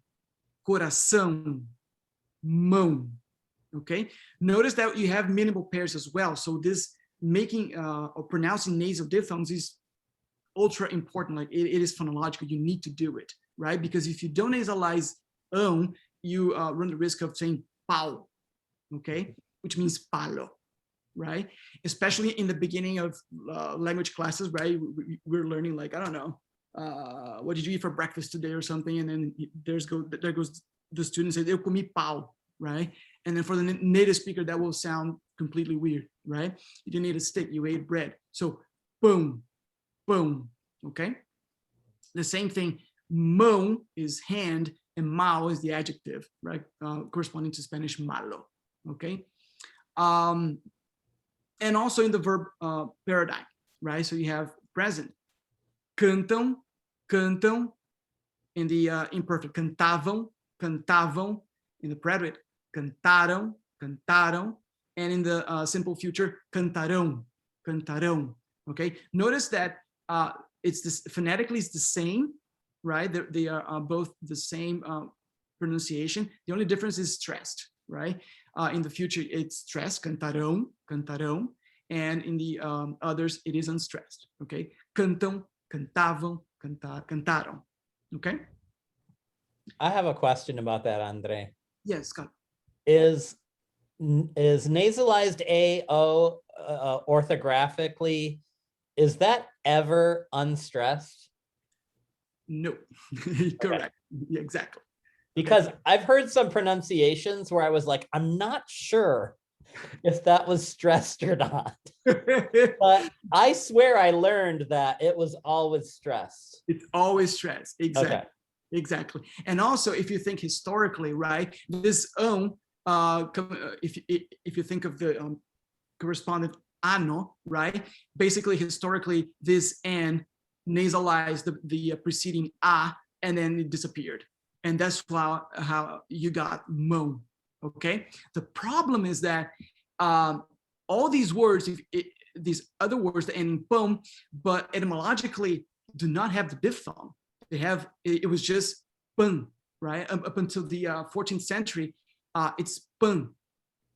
coração, mão, okay? Notice that you have minimal pairs as well. So this making or pronouncing nasal diphthongs is ultra important. Like it is phonological, you need to do it, right? Because if you don't nasalize you run the risk of saying pau, okay? Which means palo, right? Especially in the beginning of language classes, right? We're learning like, I don't know, what did you eat for breakfast today or something? And then there goes the student says, eu comi pau, right? And then for the native speaker, that will sound completely weird, right? You didn't eat a stick, you ate bread. So boom, boom, okay? The same thing, mão is hand and mal is the adjective, right? Corresponding to Spanish malo, okay? And also in the verb paradigm, right? So you have present, cantam, cantam, in the imperfect, cantavam, cantavam, in the predicate, cantaram, cantaram, and in the simple future, cantarão, cantarão, okay? Notice that it's this, phonetically it's the same, right? They are both the same pronunciation. The only difference is stressed, right? In the future, it's stressed, cantarão, cantarão, and in the others, it is unstressed, okay? Cantam, cantavam, cantaram, okay? I have a question about that, Andre. Yes, Scott. Is nasalized A-O orthographically, is that ever unstressed? No, correct, yeah, exactly. Because I've heard some pronunciations where I was like, I'm not sure if that was stressed or not. But I swear I learned that it was always stressed. It's always stressed, exactly. Okay. Exactly. And also, if you think historically, right, this if you think of the correspondent ano, right, basically historically this n nasalized the preceding a, and then it disappeared, and that's how you got mão. Okay. The problem is that all these words, these other words that end in pão, but etymologically do not have the diphthong. They have, it was just pão, right? Up until the 14th century, it's pão,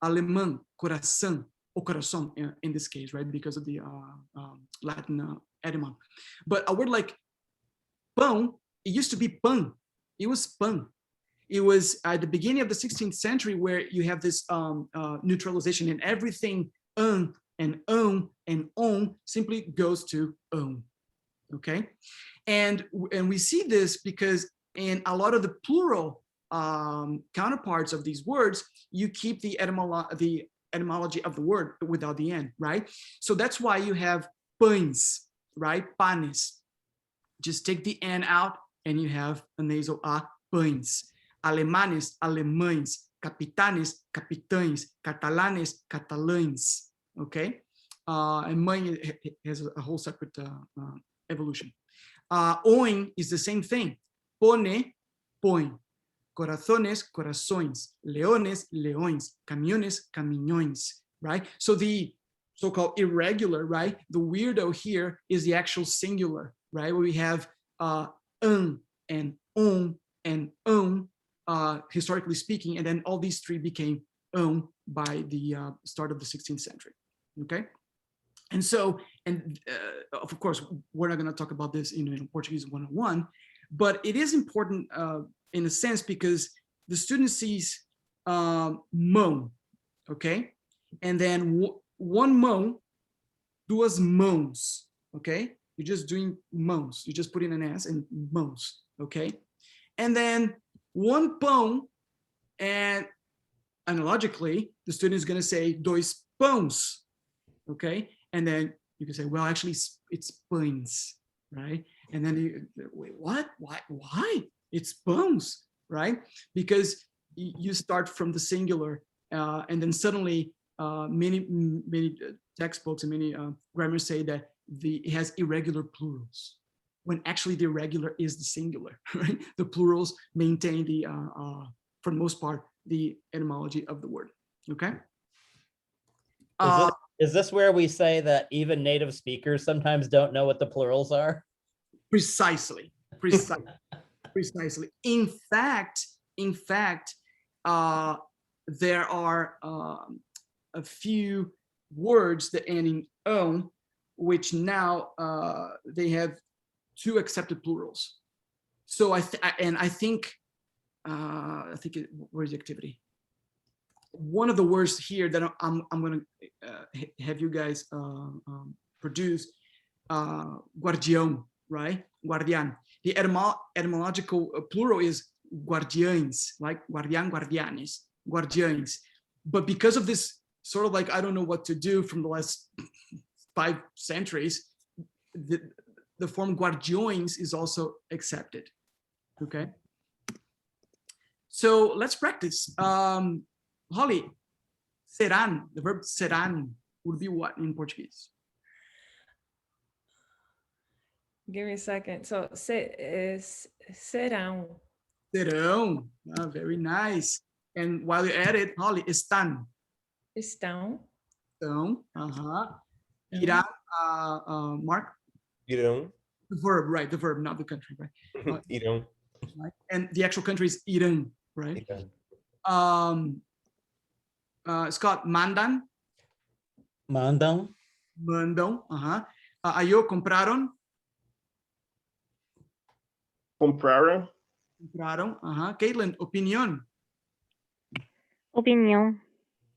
alemão, coração, or coração in this case, right? Because of the Latin etymon. But a word like pão, it used to be pão. It was pão. It was at the beginning of the 16th century where you have this neutralization, and everything and on simply goes to okay? And we see this because in a lot of the plural counterparts of these words, you keep the etymology of the word without the n, right? So that's why you have pães, right? Panes. Just take the n out and you have a nasal a, pães. Alemanes, alemães. Capitanes, capitães. Catalanes, catalães, okay? And mãe has a whole separate evolution. Oin is the same thing. Pone, põe. Corazones, corações. Leones, leões. Camiones, caminhões, right? So the so-called irregular, right? The weirdo here is the actual singular, right? Where we have and on and historically speaking, and then all these three became by the start of the 16th century, okay? And so, of course, we're not going to talk about this in Portuguese 101, but it is important in a sense because the student sees mão, okay? And then one mão, duas mãos, okay? You're just doing mãos. You're just putting an S and mãos, okay? And then one pão, and analogically, the student is going to say dois pães, okay? And then you can say, well, actually, it's pães, right? And then you wait, what? Why? It's pães, right? Because you start from the singular, and then suddenly many textbooks and many grammars say that it has irregular plurals, when actually the irregular is the singular, right? The plurals maintain the, for the most part, the etymology of the word. Okay. Is this where we say that even native speakers sometimes don't know what the plurals are? Precisely. Precisely. In fact, there are a few words that end in "on," which now they have 2 accepted plurals. So I think where's the activity? One of the words here that I'm going to have you guys produce, guardião, right? Guardián. The etymological plural is guardiães, like guardián, guardianes, guardiães. But because of this sort of like, I don't know what to do from the last 5 centuries, the form guardiões is also accepted. Okay. So let's practice. Holly, serán, the verb serán would be what in Portuguese? Give me a second. So serão. Serão. Very nice. And while you add it, Holly, están. Estão. Estão. Irá, Mark? Irão. The verb, right? The verb, not the country, right? Irão. Right? And the actual country is Irã, right? Irão. Scott, mandan. Mandam. Mandam. Ayo, compraron. Compraram. Compraron. Caitlin, opinión. Opinião.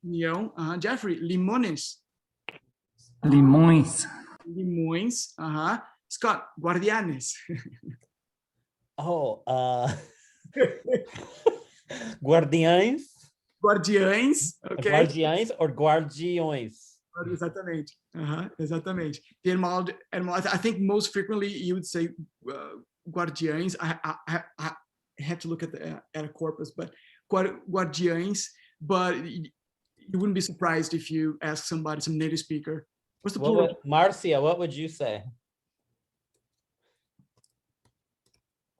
Opinión. Jeffrey, limones. Limões. Limões. Scott, guardianes. Oh, guardiães. Guardiães. Okay. Guardiães or guardiões? Exatamente. Exatamente. The I think most frequently you would say guardiães. I have to look at a corpus, but guardiães. But you wouldn't be surprised if you ask somebody, some native speaker, what's the plural? Marcia, what would you say?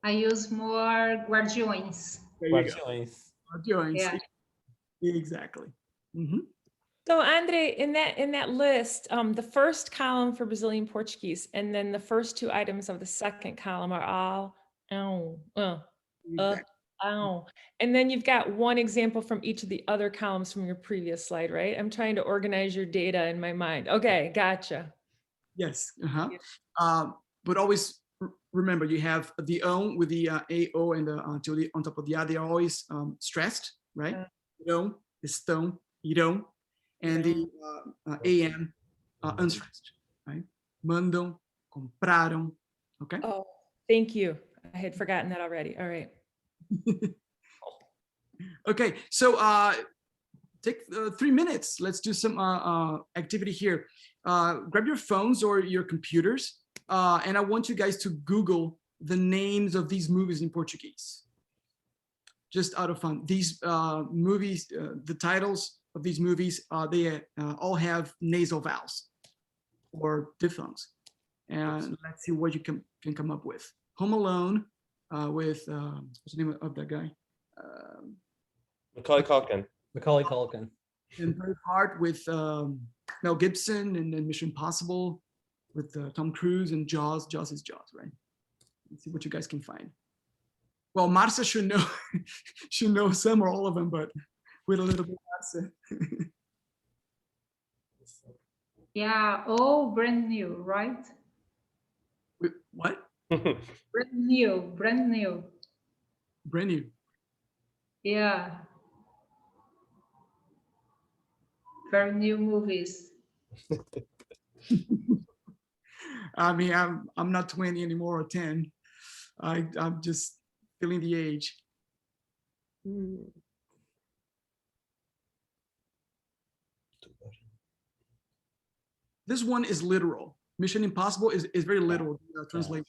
I use more guardiões. Guardiões. Guardiões. Yeah. Exactly. So Andre, in that list, the first column for Brazilian Portuguese, and then the first 2 items of the second column are all and then you've got one example from each of the other columns from your previous slide, right? I'm trying to organize your data in my mind. Okay, gotcha. Yes. But always remember, you have the "on" with the "ao" and the tilde on top of the "a." They are always stressed, right? Irão, estão, irão, and the "am" unstressed, right? Mandam, compraram. Okay. Oh, thank you. I had forgotten that already. All right. Okay, so take 3 minutes. Let's do some activity here. Grab your phones or your computers, and I want you guys to Google the names of these movies in Portuguese. Just out of fun. These movies, the titles of these movies, they all have nasal vowels or diphthongs. And let's see what you can come up with. Home Alone with, what's the name of that guy? Macaulay Culkin. Macaulay Culkin. And Braveheart with Mel Gibson, and then Mission Impossible with Tom Cruise, and Jaws. Jaws is Jaws, right? Let's see what you guys can find. Well, Marcia should know some or all of them, but with a little bit of Marcia. Yeah, all brand new, right? What? Brand new, brand new. Brand new. Yeah. Very new movies. I mean, I'm not 20 anymore or 10. I'm just feeling the age. This one is literal. Mission Impossible is very literal translation.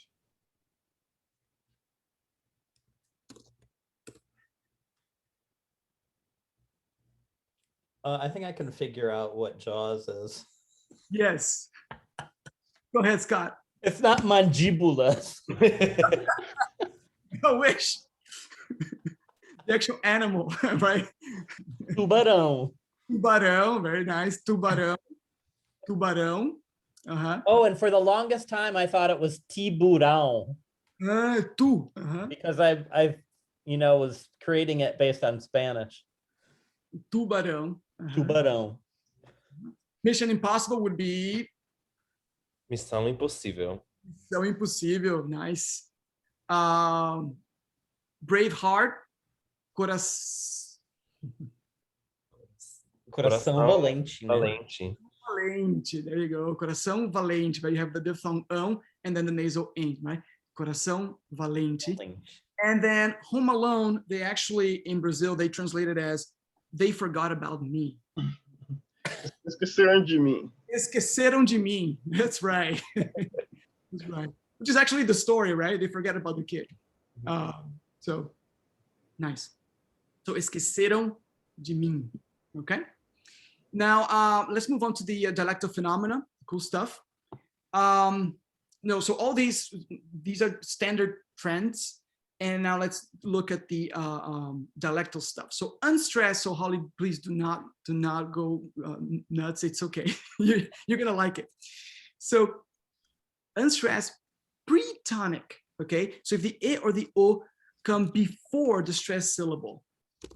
I think I can figure out what Jaws is. Yes. Go ahead, Scott. It's not mandibulas. I wish. The actual animal, right? Tubarão. Tubarão, very nice. Tubarão. Tubarão. Uh-huh. Oh, and for the longest time, I thought it was tiburão Tu. Uh-huh. because I've was creating it based on Spanish. Tubarão. Uh-huh. Tubarão. Mission Impossible would be Missão impossível. Missão Impossível. Nice. Braveheart. Coração valente. Né? Valente. Valente. There you go. Coração valente. But you have the diphthong and then the nasal ing, right? Coração valente. And then Home Alone, they actually, in Brazil, they translated as They Forgot About Me. Esqueceram de mim. Esqueceram de mim. That's right. That's right. Which is actually the story, right? They forget about the kid. So, nice. So, esqueceram de mim. Okay? Now, let's move on to the dialectal phenomena. Cool stuff. No, so all these are standard trends. And now let's look at the dialectal stuff. So unstressed, so Holly, please do not go nuts. It's okay. You're gonna like it. So unstressed, pre-tonic, okay? So if the E or the O come before the stressed syllable,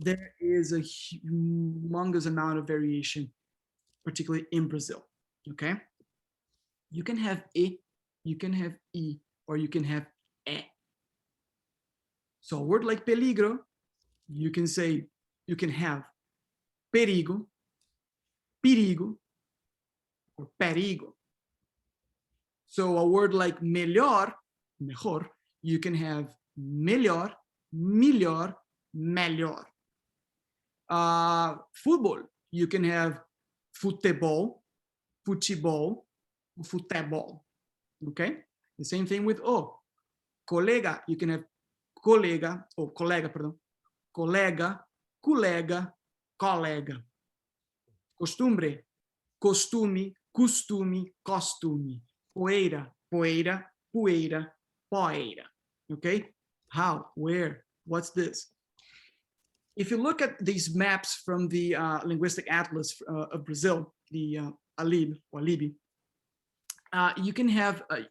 there is a humongous amount of variation, particularly in Brazil, okay? You can have E, you can have E, or you can have E. So a word like peligro, you can have perigo, perigo, or perigo. So a word like melhor, mejor, you can have melhor, melhor, melhor. Football, you can have futebol, futebol, futebol. Okay? The same thing with O. Colega, you can have colega, perdão, colega, colega, colega. Costumbre, costume, costume, costume. Poeira, poeira, poeira, poeira. Okay? How? Where? What's this? If you look at these maps from the Linguistic Atlas of Brazil, the ALIB, or ALIB,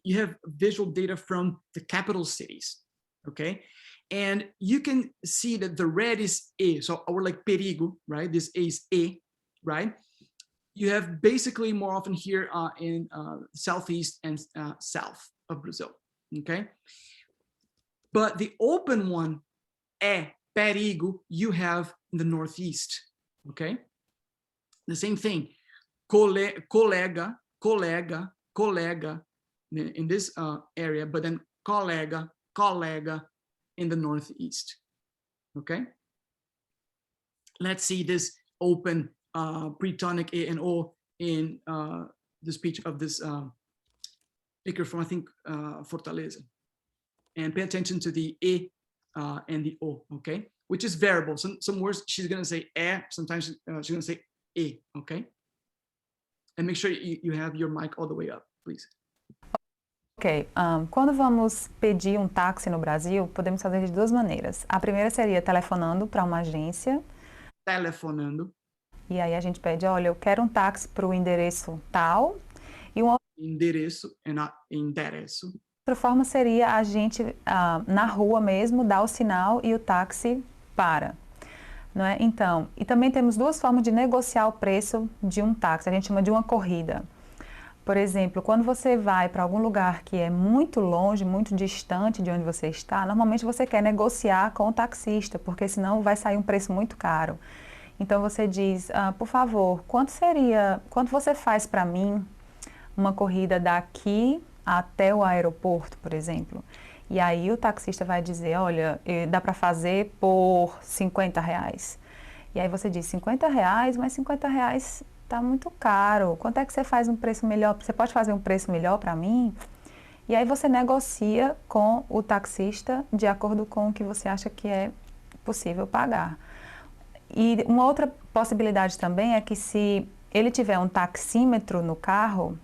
you have visual data from the capital cities. Okay, and you can see that the red is E, so a word like perigo, right? This A is E, right? You have basically more often here in southeast and south of Brazil, okay? But the open one, E, perigo, you have in the northeast, okay? The same thing, colega, colega, colega in this area, but then colega, colega in the northeast. Okay, let's see this open pre-tonic A and O in the speech of this speaker from, I think, Fortaleza. And pay attention to the E and the O, okay, which is variable. Some words she's going to say E, sometimes she's going to say E, okay? And make sure you have your mic all the way up, please. Ok, quando vamos pedir um táxi no Brasil, podemos fazer de duas maneiras. A primeira seria telefonando para uma agência. Telefonando. E aí a gente pede, olha, eu quero um táxi para o endereço tal. E uma endereço e not endereço. Outra forma seria a gente, na rua mesmo, dar o sinal e o táxi para. Não é? Então, e também temos duas formas de negociar o preço de um táxi. A gente chama de uma corrida. Por exemplo, quando você vai para algum lugar que é muito longe, muito distante de onde você está, normalmente você quer negociar com o taxista, porque senão vai sair um preço muito caro. Então você diz, por favor, quanto você faz para mim uma corrida daqui até o aeroporto, por exemplo? E aí o taxista vai dizer, olha, dá para fazer por R$50. E aí você diz, R$50, mas R$50 está muito caro. Quanto é que você faz um preço melhor? Você pode fazer um preço melhor para mim? E aí você negocia com o taxista de acordo com o que você acha que é possível pagar. E uma outra possibilidade também é que se ele tiver um taxímetro no carro,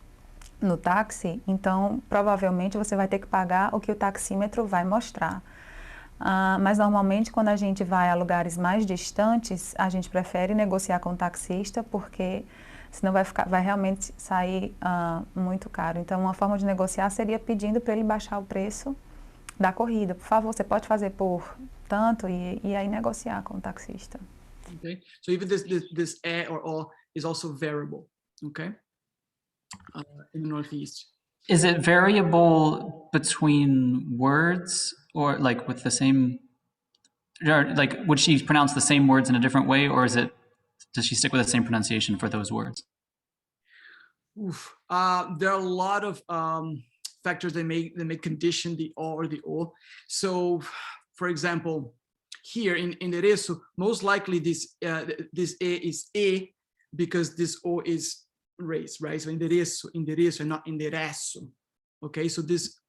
no táxi, então provavelmente você vai ter que pagar o que o taxímetro vai mostrar. Mas normalmente quando a gente vai a lugares mais distantes, a gente prefere negociar com o taxista, porque senão vai realmente sair muito caro. Então uma forma de negociar seria pedindo para ele baixar o preço da corrida. Por favor, você pode fazer por tanto, e aí negociar com o taxista. Okay, so even this e or o is also variable, okay, in the Northeast. Is it variable between words, or like with the same, or like would she pronounce the same words in a different way, or does she stick with the same pronunciation for those words? Oof. There are a lot of factors that may condition the o or the o. So, for example, here in endereço, most likely this e is e because this o is raised, right? So endereço, and not endereço. Okay, so this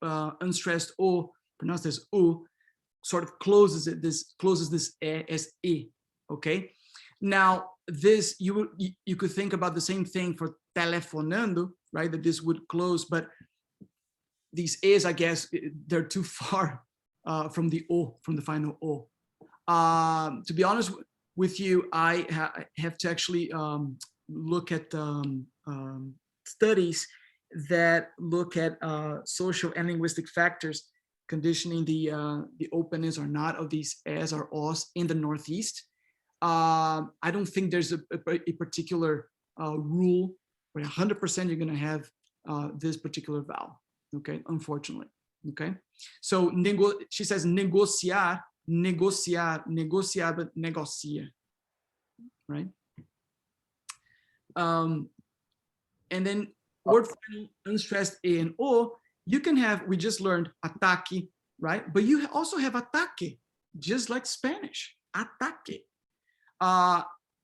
unstressed o, pronounced as u, sort of closes this e as e. Okay, now this you could think about the same thing for telefonando, right? That this would close, but these e's, I guess, they're too far from the o, from the final o. To be honest with you, I have to actually look at studies that look at social and linguistic factors conditioning the openness or not of these s or os in the Northeast. I don't think there's a particular rule where 100% you're going to have this particular vowel. Okay, unfortunately. Okay, so she says negociar, but negocia, right? And then word final unstressed a and o, you can have, we just learned ataque, right? But you also have ataque, just like Spanish, ataque.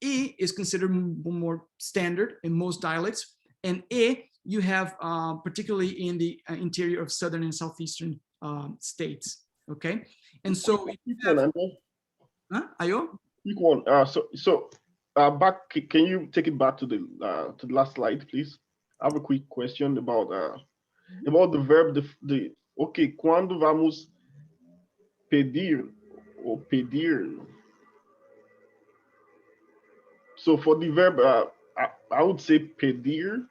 E is considered more standard in most dialects, and e you have particularly in the interior of southern and southeastern states. Okay, and so quick one, Ayo? Quick one. Back. Can you take it back to the last slide, please? I have a quick question about the verb. Okay, quando vamos pedir or pedir? So for the verb, I would say pedir.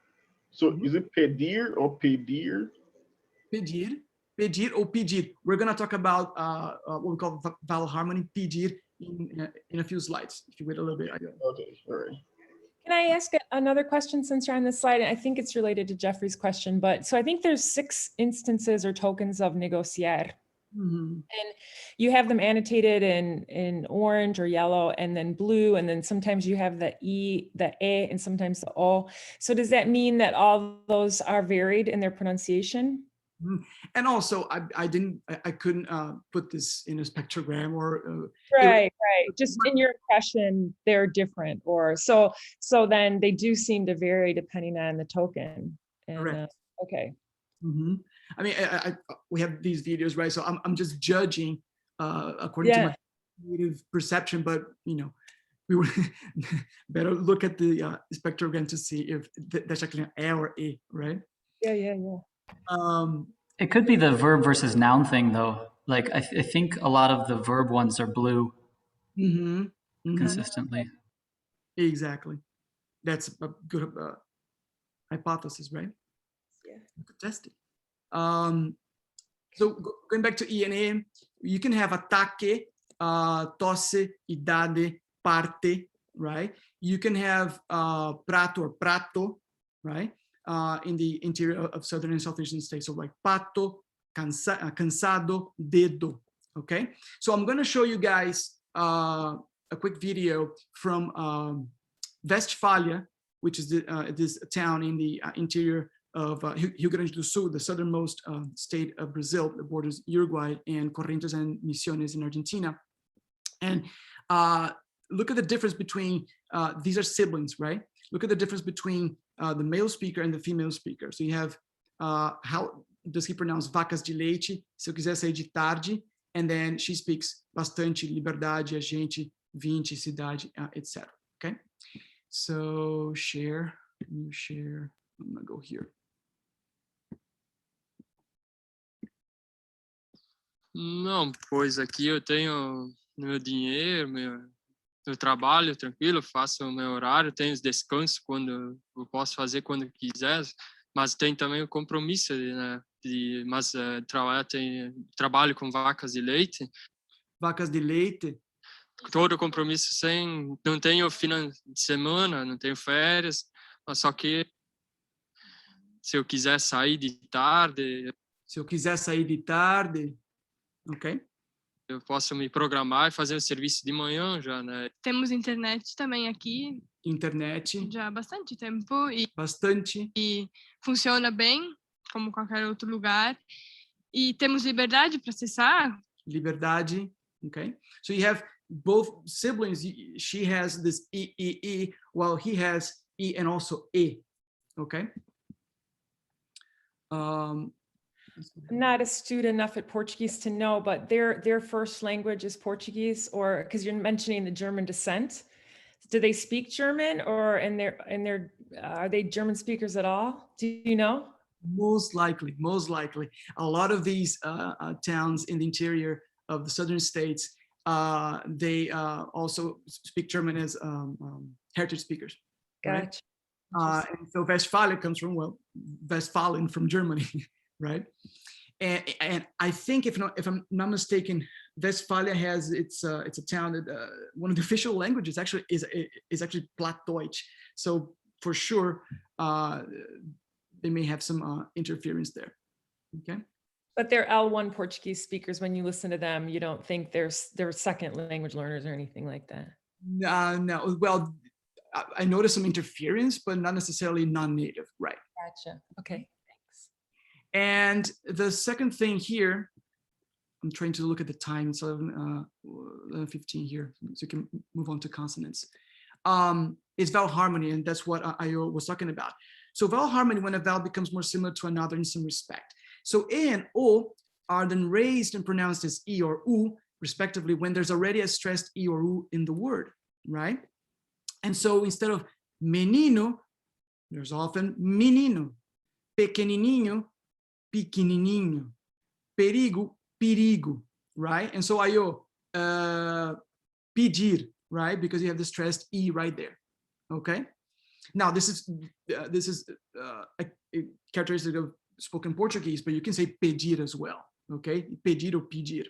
So is it pedir or pedir? Pedir, pedir or pedir. We're going to talk about what we call vowel harmony, pedir, in a few slides. If you wait a little bit. Okay, all right. Can I ask another question since you're on this slide? I think it's related to Jeffrey's question, but so I think there's 6 instances or tokens of negociar. And you have them annotated in orange or yellow, and then blue, and then sometimes you have the e, the a, and sometimes the o. So does that mean that all those are varied in their pronunciation? And also, I couldn't put this in a spectrogram or right. Just in your impression, they're different, or so then they do seem to vary depending on the token. And, okay. I mean, we have these videos, right? So I'm just judging according to my creative perception, but you know, we would better look at the spectrogram to see if that's actually an A or A, right? Yeah. It could be the verb versus noun thing, though. Like I think a lot of the verb ones are blue consistently. Exactly. That's a good hypothesis, right? Yeah. You could test it. So going back to E and A, you can have ataque, tosse, idade, parte, right? You can have prato or prato, right? In the interior of southern and southeastern states, so like pato, cansado, dedo. Okay, so I'm going to show you guys a quick video from Westphalia, which is this town in the interior of Rio Grande do Sul, the southernmost state of Brazil that borders Uruguay and Corrientes and Misiones in Argentina. And look at the difference between, these are siblings, right? Look at the difference between the male speaker and the female speaker. So you have, how does he pronounce vacas de leite? Se eu quiser sair de tarde. And then she speaks bastante, liberdade, a gente, vinte, cidade, etc. Okay. So share, new share. I'm gonna go here. Não, pois aqui eu tenho meu dinheiro, meu trabalho tranquilo, faço o meu horário, tenho os descansos quando eu posso fazer quando quiser, mas tem também o compromisso, né? Trabalho com vacas de leite. Vacas de leite. Todo compromisso não tenho final de semana, não tenho férias, mas só que se eu quiser sair de tarde. Se eu quiser sair de tarde, ok? Eu posso me programar e fazer o serviço de manhã já, né? Temos internet também aqui. Internet. Já há bastante tempo. Bastante. E funciona bem, como qualquer outro lugar. E temos liberdade para acessar. Liberdade, okay? So you have both siblings. She has this E, while he has E and also E, okay? I'm not astute enough at Portuguese to know, but their first language is Portuguese, or because you're mentioning the German descent. Do they speak German, or are they German speakers at all? Do you know? Most likely. A lot of these towns in the interior of the southern states, they also speak German as heritage speakers. Gotcha. Right? And so Westphalia comes from, well, Westphalen from Germany, right? And I think if I'm not mistaken, Westphalia has it's a town that one of the official languages actually is actually Plattdeutsch. So for sure, they may have some interference there. Okay. But they're L1 Portuguese speakers. When you listen to them, you don't think they're second language learners or anything like that. No. Well, I noticed some interference, but not necessarily non-native, right? Gotcha. Okay. And the second thing here, I'm trying to look at the time. It's 11:15 here, so you can move on to consonants. Is vowel harmony, and that's what I was talking about. So vowel harmony, when a vowel becomes more similar to another in some respect. So E and O are then raised and pronounced as E or U, respectively, when there's already a stressed E or U in the word, right? And so instead of menino, there's often menino, pequenininho, pequenininho, perigo, perigo, right? And so ayo, pedir, right? Because you have the stressed E right there, okay? Now this is a characteristic of spoken Portuguese, but you can say pedir as well, okay? Pedir or pedir.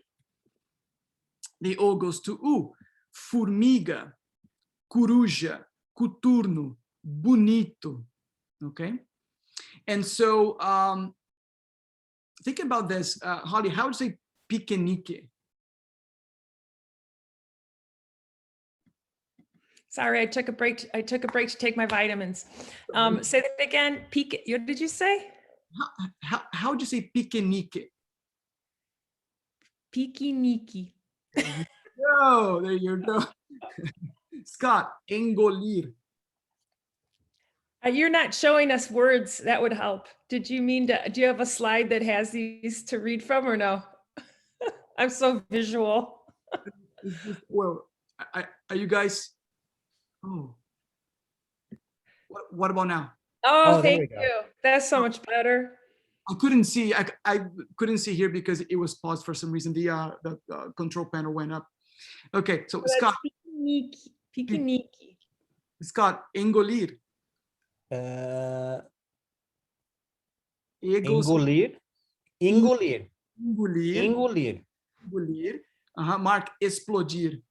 The O goes to U, formiga, coruja, coturno, bonito, okay? And so think about this, Holly, how would you say piquenique? Sorry, I took a break to take my vitamins. Say that again. What did you say? How would you say piquenique? Piquenique. There you go. Scott, engolir. You're not showing us words. That would help. Did you mean to? Do you have a slide that has these to read from, or no? I'm so visual. Well, are you guys? Oh, what about now? Oh, thank you. That's so much better. I couldn't see. I couldn't see here because it was paused for some reason. The control panel went up. Okay, so Scott. Piquenique. Scott, engolir. Engolir. Mark, explodir.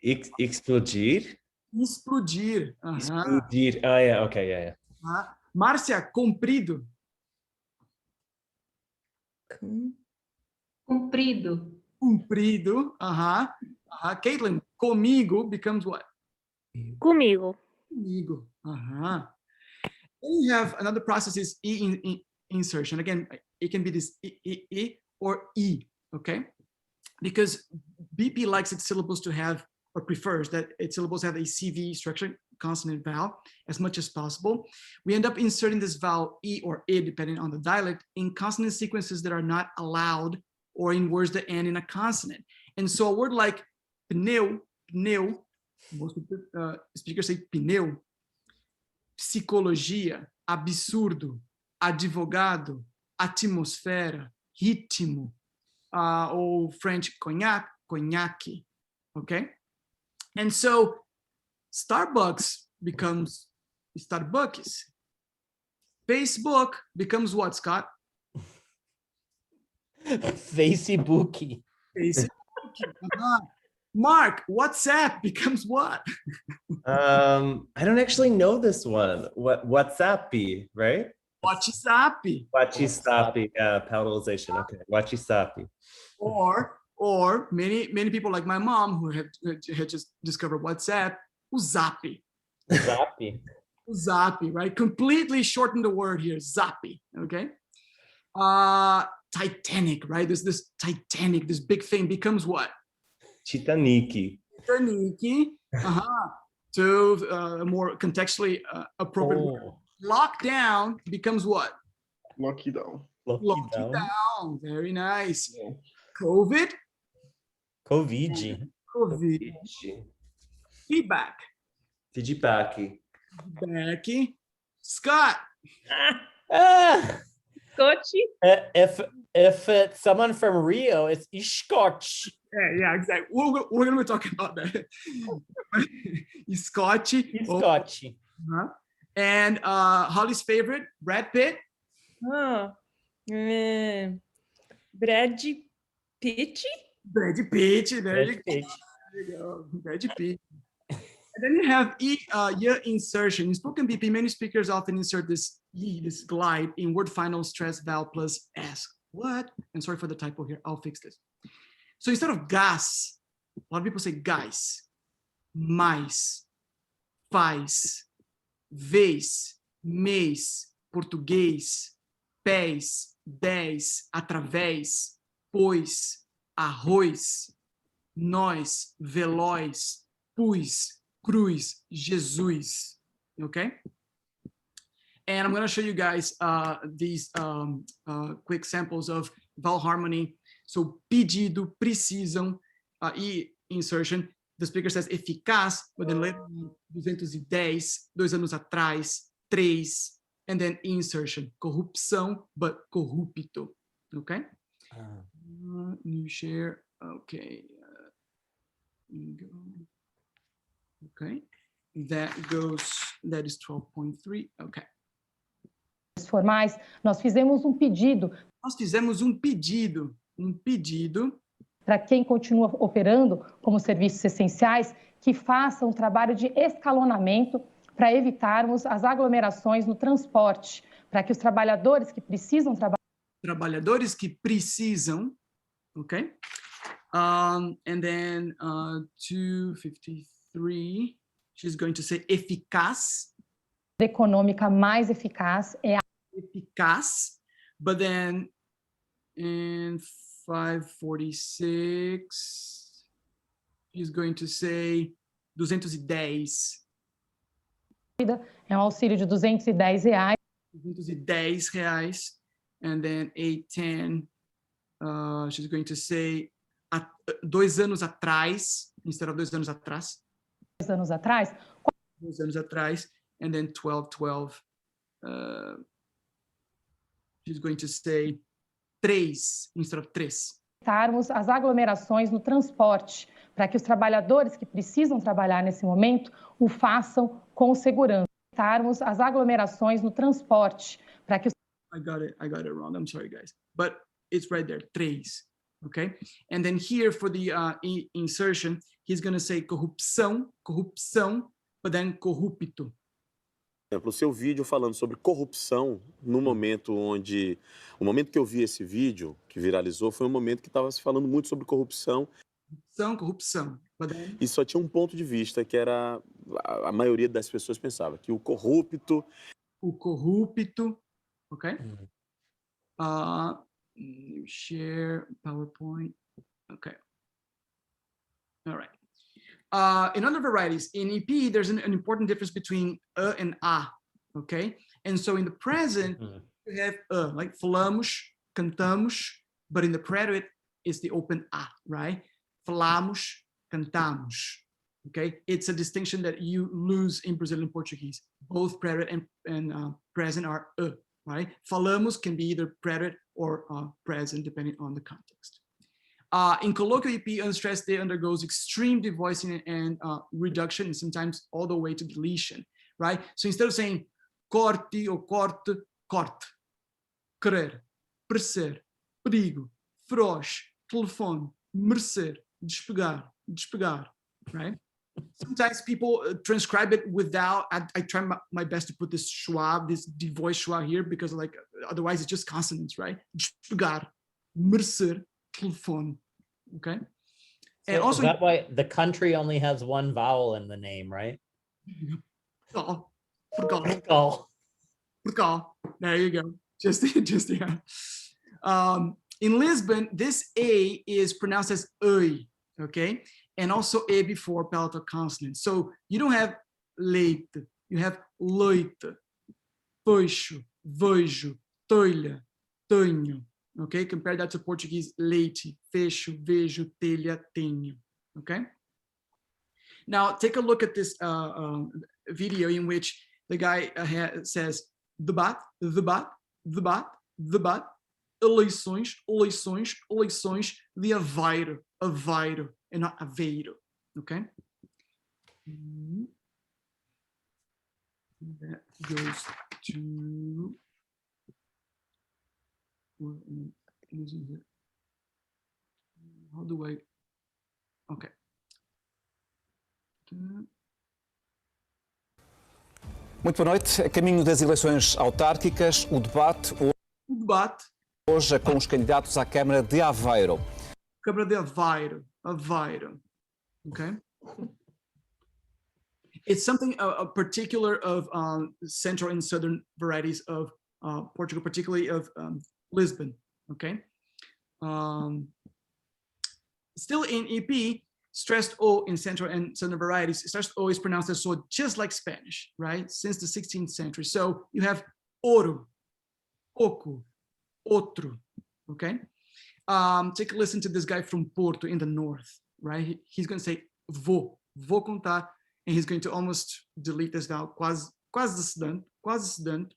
Explodir. Explodir. Explodir. Ah, yeah. Okay, yeah. Márcia, comprido. Comprido. Comprido. Caitlin, comigo becomes what? Comigo. Comigo. Then you have another process is E insertion. Again, it can be this E or E, okay? Because BP likes its syllables to have, or prefers that its syllables have a CV structure, consonant vowel, as much as possible. We end up inserting this vowel E or I, depending on the dialect, in consonant sequences that are not allowed or in words that end in a consonant. And so a word like pneu, most speakers say pneu, psicologia, absurdo, advogado, atmosfera, ritmo, or French cognac, cognac, okay? And so Starbucks becomes Starbucks. Facebook becomes what, Scott? Facebooky. Facebook. Mark, WhatsApp becomes what? I don't actually know this one. WhatsApp, right? WhatsApp. WhatsApp, palatalization. Okay, WhatsApp. Or many people like my mom who had just discovered WhatsApp, o Zap. Zap, right? Completely shorten the word here, Zappy, okay? Titanic, right? This Titanic, this big thing becomes what? Titanic. Titanic, to a more contextually appropriate word. Lockdown becomes what? Lucky down. Lucky down. Very nice. Yeah. COVID. Covid. Feedback. Feedback. Scott. Scotchy. If it's someone from Rio, it's Scotch. Yeah, exactly. We're gonna be talking about that. Scotchy. Scotchy. And Holly's favorite, Brad Pitt. Oh, Brad Pitt. Brad Pitt. There you go. Brad Pitt. And then you have year insertion. In spoken BP, many speakers often insert this E, this glide, in word final stress vowel plus S. What? And sorry for the typo here. I'll fix this. So instead of gas, a lot of people say guys, mais, faz, vez, mês, português, pés, 10, através, pois, arroz, nós, veloz, pus, cruz, Jesus, okay? And I'm going to show you guys these quick samples of vowel harmony. So pedido, precisam, e insertion. The speaker says eficaz, but then later 210, 2 anos atrás, 3, and then insertion. Corrupção, but corrupto, okay? New share, okay. Okay, that is 12.3, okay. Formais, nós fizemos pedido. Nós fizemos pedido para quem continua operando como serviços essenciais, que faça trabalho de escalonamento para evitarmos as aglomerações no transporte, para que os trabalhadores que precisam trabalhar. Trabalhadores que precisam, okay? And then 253, she's going to say eficaz. Econômica mais eficaz é eficaz, but then in 546, she's going to say 210. É auxílio de R$210. 210 reais. And then 810, she's going to say 2 anos atrás, instead of 2 anos atrás. 2 anos atrás. 2 anos atrás. And then 1212, she's going to say 3 instead of 3. Evitarmos as aglomerações no transporte, para que os trabalhadores que precisam trabalhar nesse momento o façam com segurança. Evitarmos as aglomerações no transporte, para que os... I got it wrong. I'm sorry, guys. But it's right there, 3. Okay? And then here for the insertion, he's going to say corrupção, but then corrupto. O seu vídeo falando sobre corrupção no momento onde... O momento que eu vi esse vídeo, que viralizou, foi um momento que estava se falando muito sobre corrupção. Corrupção. E só tinha um ponto de vista, que era... A maioria das pessoas pensava que o corrupto... ok? Share PowerPoint. Okay. All right. In other varieties, in EP, there's an important difference between and a, okay? And so in the present, you have like falamos, cantamos, but in the preterite, it's the open a, right? Falamos, cantamos, okay? It's a distinction that you lose in Brazilian Portuguese. Both preterite and present are right? Falamos can be either predicate or present, depending on the context. In colloquial EP, unstressed D undergoes extreme devoicing and reduction, and sometimes all the way to deletion, right? So instead of saying corte or corte, corte, querer, parecer, perigo, feroz, telefone, merecer, despegar, despegar, right? Sometimes people transcribe it without, I try my best to put this schwa, this devoiced schwa here, because like, otherwise it's just consonants, right? Despegar, merecer, telefone, okay? So and also, is that why the country only has one vowel in the name, right? Portugal, Portugal. Portugal, there you go. Just yeah. In Lisbon, this A is pronounced as oi, okay? And also A before palatal consonants. So you don't have leite, you have leite, peixo, vejo, telha, tenho, okay? Compare that to Portuguese leite, fecho, vejo, telha, tenho, okay? Now take a look at this video in which the guy says debate, debate, debate, debate, eleições, eleições, eleições de Aveiro, Aveiro, and not Aveiro, okay? That goes to, how do I, okay. Muito boa noite. A caminho das eleições autárquicas, o debate hoje é com os candidatos à Câmara de Aveiro. Câmara de Aveiro, Aveiro, okay? It's something particular of central and southern varieties of Portugal, particularly of Lisbon, okay? Still in EP, stressed O in central and southern varieties, stressed O is pronounced as so, just like Spanish, right? Since the 16th century. So you have oro, oco, outro, okay? Take a listen to this guy from Porto in the north, right? He's going to say vou contar, and he's going to almost delete this vowel, quase estudante.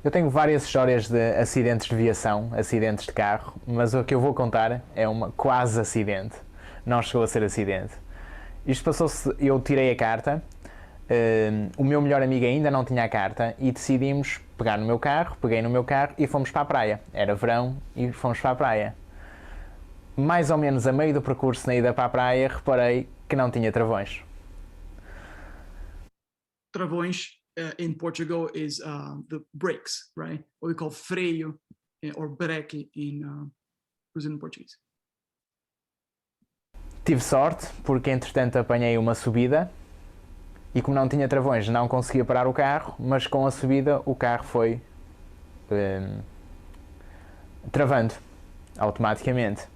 Eu tenho várias histórias de acidentes de viação, acidentes de carro, mas o que eu vou contar é uma quase acidente. Não chegou a ser acidente. Isto passou-se, eu tirei a carta, o meu melhor amigo ainda não tinha a carta e decidimos pegar no meu carro, peguei no meu carro e fomos para a praia. Era verão e fomos para a praia. Mais ou menos a meio do percurso na ida para a praia, reparei que não tinha travões. Travões in Portugal is the brakes, right? What we call freio or breque in Brazilian Portuguese. Tive sorte porque entretanto apanhei uma subida e como não tinha travões não conseguia parar o carro, mas com a subida o carro foi travando automaticamente.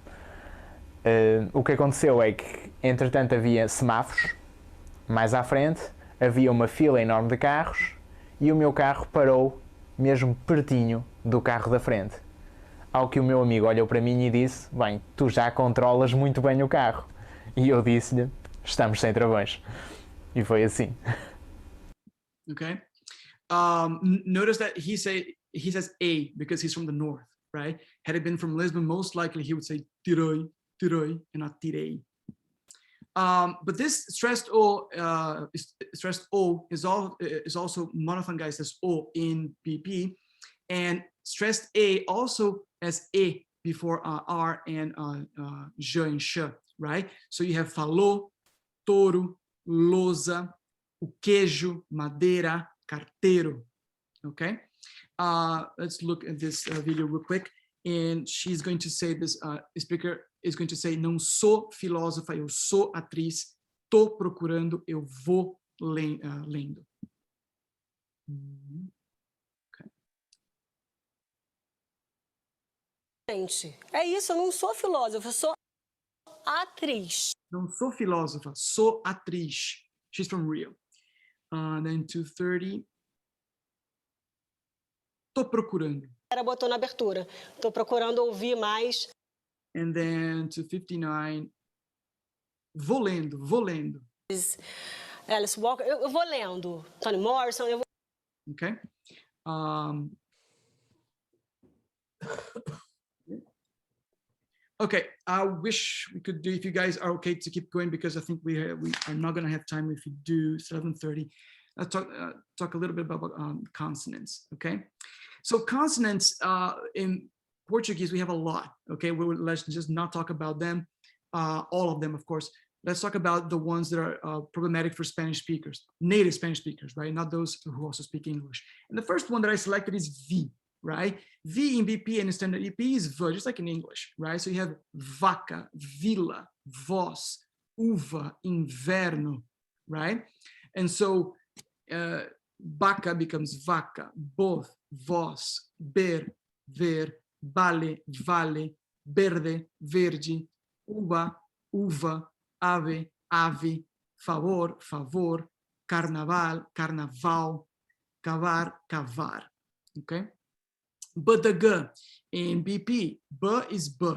O que aconteceu é que entretanto havia semáforos mais à frente, havia uma fila enorme de carros e o meu carro parou mesmo pertinho do carro da frente. Ao que o meu amigo olhou para mim e disse: bem, tu já controlas muito bem o carro. E eu disse-lhe: estamos sem travões. E foi assim. Okay. Notice that he says A because he's from the north, right? Had it been from Lisbon, most likely he would say tirei, tirei, and not tirei. But this stressed O is also monophthongized as O in PP, and stressed A also as E before R and J and Sh, right? So you have falou, touro, lousa, o queijo, madeira, carteiro, okay? Let's look at this video real quick. And she's going to say this, speaker is going to say, não sou filósofa, eu sou atriz, tô procurando, eu vou lendo. Okay. Gente, é isso, eu não sou filósofa, eu sou atriz. Não sou filósofa, sou atriz. She's from Rio. Then 230. Tô procurando. Ela botou na abertura. Tô procurando ouvir mais. And then 259. Vou lendo, vou lendo. Alice Walker. Eu vou lendo. Toni Morrison. Eu vou... Okay. Okay, I wish we could do, if you guys are okay to keep going, because I think we are not going to have time if we do 7:30. I'll talk a little bit about consonants, okay? So consonants in Portuguese, we have a lot, okay? Let's just not talk about them, all of them, of course. Let's talk about the ones that are problematic for Spanish speakers, native Spanish speakers, right? Not those who also speak English. And the first one that I selected is V, right? V in BP and in standard EP is V, just like in English, right? So you have vaca, vila, voz, uva, inverno, right? And so vaca becomes vaca, both, voz, ber, ver, vale, vale, verde, verde, uva, uva, ave, ave, favor, favor, carnaval, carnaval, cavar, cavar, okay? But the G in BP, B is B.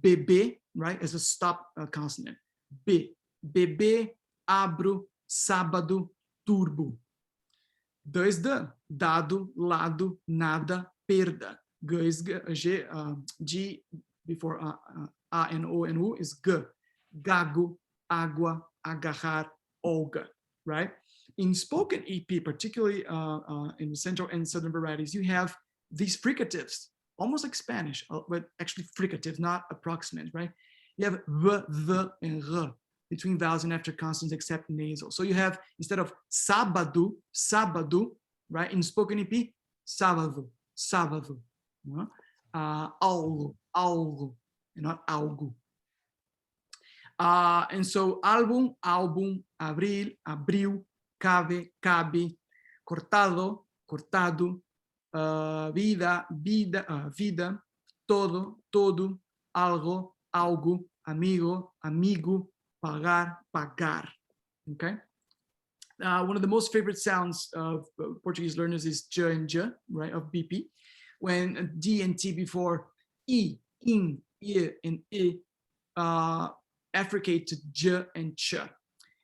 Bebê, right, is a stop consonant. B. Bebê, abro, sábado, turbo. D is D. Dado, lado, nada, perda. G is G. G before A and O and U is G. Gago, água, agarrar, Olga, right? In spoken EP, particularly in the central and southern varieties, you have these fricatives, almost like Spanish, but actually fricatives, not approximate, right? You have V, V, and R between vowels and after consonants except nasal. So you have, instead of sábado, sábado, right? In spoken EP, sábado, sábado. Algo, algo, and not algo. And so álbum, álbum, abril, abril, cabe, cabe, cortado, cortado, vida, vida, vida, todo, todo, algo, algo, amigo, amigo, pagar, pagar. Okay. One of the most favorite sounds of Portuguese learners is j and j, right, of BP. When d and t before e, in, I, and I affricate to j and ch.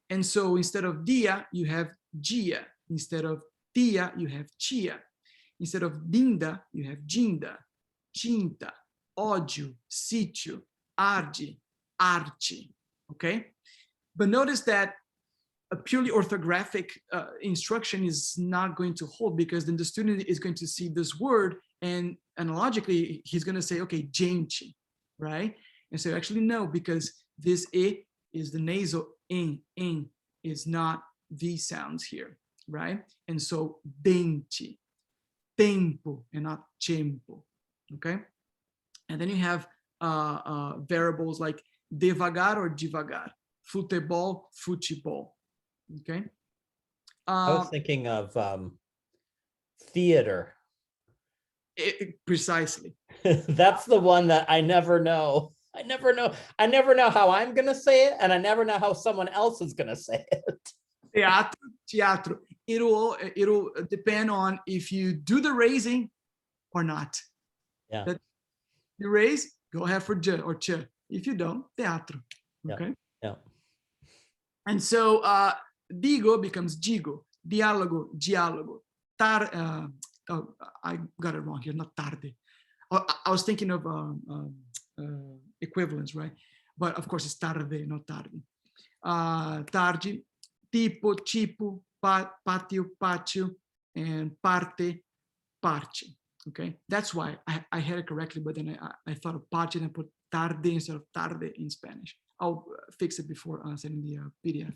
And so instead of dia, you have gia. Instead of tia, you have chia. Instead of dinda, you have ginda, cinta, ódio, sítio, arde, arte, okay? But notice that a purely orthographic instruction is not going to hold, because then the student is going to see this word and analogically, he's going to say, okay, gente, right? And so actually no, because this I is the nasal in is not V sounds here, right? And so dente, tempo, and not tempo, okay? And then you have variables like devagar or devagar, futebol, futebol, okay? I was thinking of theater. Precisely. That's the one that I never know. I never know how I'm gonna say it, and I never know how someone else is gonna say it. Teatro, teatro. It'll depend on if you do the raising or not. Yeah. That you raise, go ahead for j or ch. If you don't, teatro. Okay. Yeah. And so digo becomes digo, diálogo, diálogo. Oh, I got it wrong here, not tarde. I was thinking of equivalence, right? But of course it's tarde, not tarde. Tarde, tipo, tipo, patio, patio, and parte, parche. Okay, that's why I had it correctly, but then I thought of parche and I put tarde instead of tarde in Spanish. I'll fix it before sending the PDF.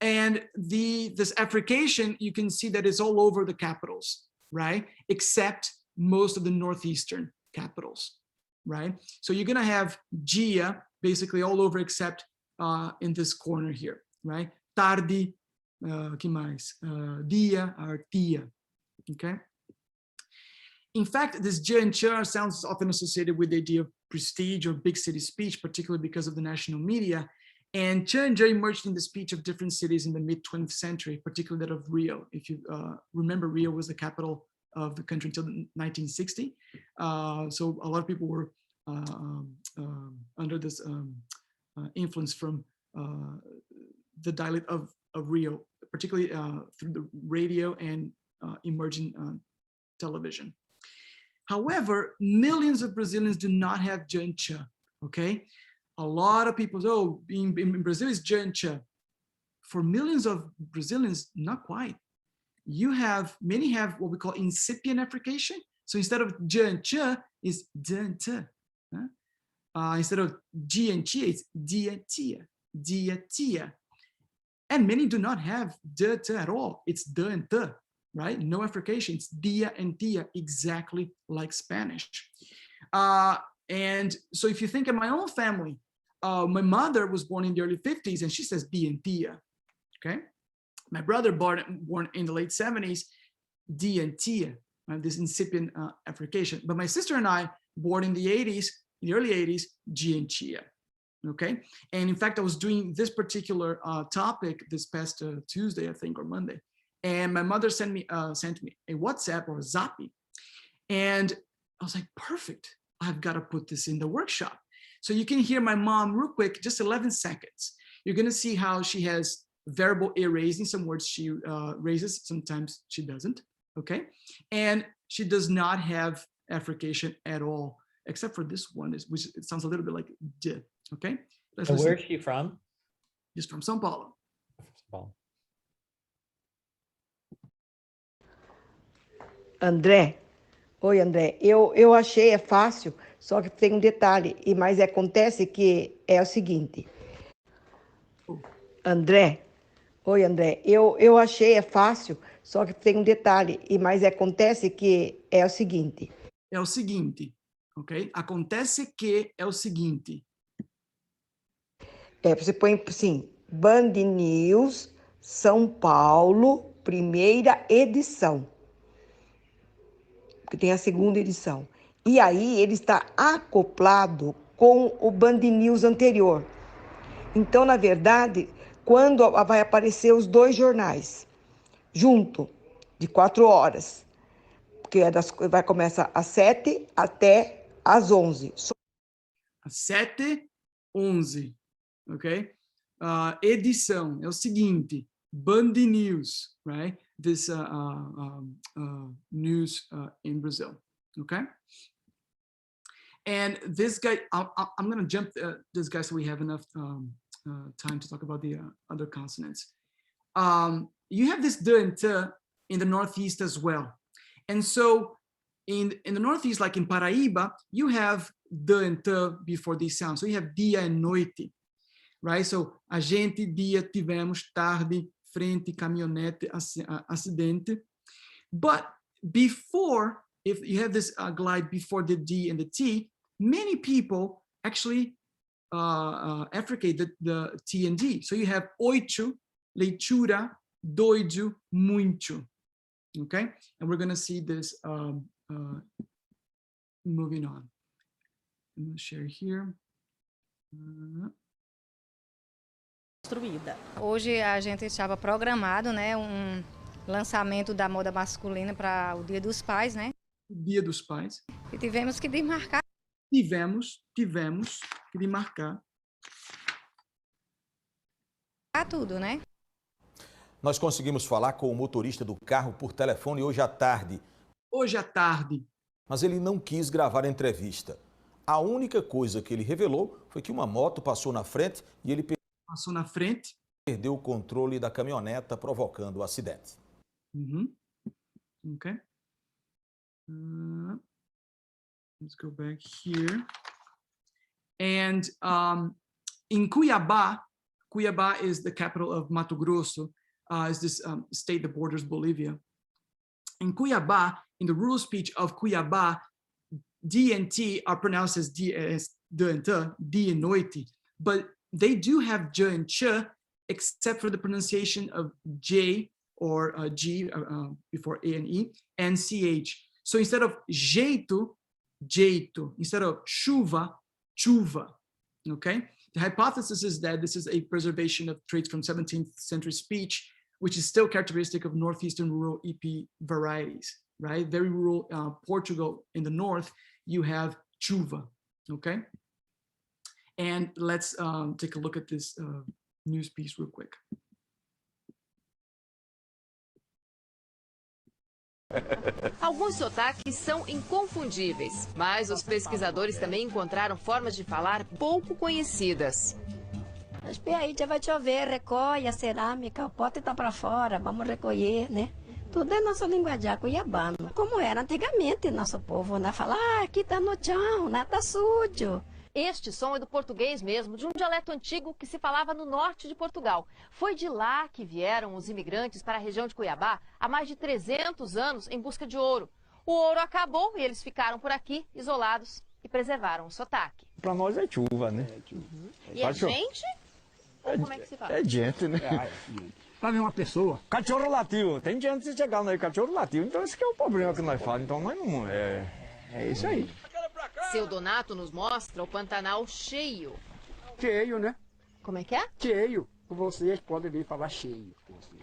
And this affrication, you can see that it's all over the capitals, right? Except most of the northeastern capitals, right? So you're gonna have gia basically all over except in this corner here, right? Tarde, que mais? Dia or tia, okay? In fact, this j and ch sounds often associated with the idea of prestige or big city speech, particularly because of the national media. And ch and j emerged in the speech of different cities in the mid-20th century, particularly that of Rio. If you remember, Rio was the capital of the country until 1960. So a lot of people were under this influence from the dialect of Rio, particularly through the radio and emerging television. However, millions of Brazilians do not have jancha, okay? A lot of people say, oh, in Brazil is jancha. For millions of Brazilians, not quite. Many have what we call incipient affrication. So instead of jancha, it's danta. Instead of G and T, it's dia. And many do not have d at all. It's d and th, right? No affrication. It's dia and tia, exactly like Spanish. And so if you think of my own family, my mother was born in the early 50s and she says dia and tia, okay? My brother born in the late 70s, dia and tia, this incipient affrication. But my sister and I, born in the 80s, in the early 80s, G and chia. Okay, and in fact, I was doing this particular topic this past Tuesday, I think, or Monday, and my mother sent me a WhatsApp or a Zappy, and I was like, perfect, I've got to put this in the workshop. So you can hear my mom real quick, just 11 seconds. You're going to see how she has variable a raising. Some words she raises, sometimes she doesn't. Okay, and she does not have affrication at all, except for this one, which it sounds a little bit like d. Okay. And where is she from? She's from São Paulo. André, oi André, eu achei é fácil, só que tem um detalhe, mas acontece que é o seguinte. André, oi André, eu achei é fácil, só que tem um detalhe, mas acontece que é o seguinte. É o seguinte, ok? Acontece que é o seguinte. Você põe assim, Band News, São Paulo, primeira edição. Porque tem a segunda edição. E aí ele está acoplado com o Band News anterior. Então, na verdade, quando vai aparecer os dois jornais, junto, de 4 horas, porque vai começar às 7 até às 11. Às 7, 11. Okay, edição é o seguinte, Band News, right? This news in Brazil, okay? And this guy, I'm going to jump this guy so we have enough time to talk about the other consonants. You have this d and t in the Northeast as well. And so in the Northeast, like in Paraíba, you have d and t before these sounds. So you have dia and noite. Right? So, a gente, dia, tivemos, tarde, frente, caminhonete, acidente. But before, if you have this glide before the D and the T, many people actually affricate the T and D. So you have oito, leitura, doido, muito. Okay? And we're going to see this moving on. I'm going to share here. Hoje a gente estava programado, né, lançamento da moda masculina para o Dia dos Pais, né? Dia dos Pais. E tivemos que demarcar. Tivemos que demarcar. Tudo, né? Nós conseguimos falar com o motorista do carro por telefone hoje à tarde. Hoje à tarde. Mas ele não quis gravar a entrevista. A única coisa que ele revelou foi que uma moto passou na frente e ele passou na frente. Perdeu o controle da caminhoneta, provocando o acidente. Okay. Let's go back here. And in Cuiabá is the capital of Mato Grosso, is this state that borders Bolivia. In Cuiabá, in the rural speech of Cuiabá, D and T are pronounced as D and T, D and noite, but they do have j and ch, except for the pronunciation of j or g before a and e, and ch. So instead of jeito, jeito. Instead of chuva, chuva. Okay. The hypothesis is that this is a preservation of traits from 17th century speech, which is still characteristic of northeastern rural EP varieties. Right. Very rural Portugal in the north, you have chuva. Okay. And let's take a look at this news piece real quick. Alguns sotaques são inconfundíveis, mas os pesquisadores também encontraram formas de falar pouco conhecidas. Espera aí, já vai chover, recolhe a cerâmica, o pote tá para fora, vamos recolher, né? Tudo é nossa linguajar cuiabano. Como era antigamente, nosso povo, né? Fala, aqui tá no chão, né? Tá sujo. Este som é do português mesmo, de um dialeto antigo que se falava no norte de Portugal. Foi de lá que vieram os imigrantes para a região de Cuiabá há mais de 300 anos em busca de ouro. O ouro acabou e eles ficaram por aqui, isolados, e preservaram o sotaque. Para nós é chuva, né? E é gente? Ou como é que se fala? É gente, né? Para ver uma pessoa. Cachorro latiu. Tem gente que chegando aí, cachorro latiu. Então esse que é o problema que nós falamos. Então nós não... É isso aí. Seu Donato nos mostra o Pantanal cheio. Cheio, né? Como é que é? Cheio. Vocês podem vir falar cheio,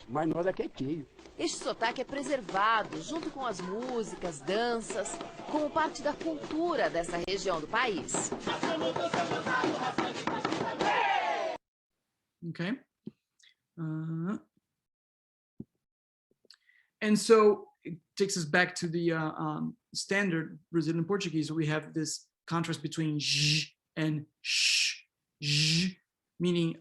mas nós aqui é cheio. Este sotaque é preservado junto com as músicas, danças, como parte da cultura dessa região do país. Okay. And so it takes us back to the standard Brazilian Portuguese. We have this contrast between j and sh. J, meaning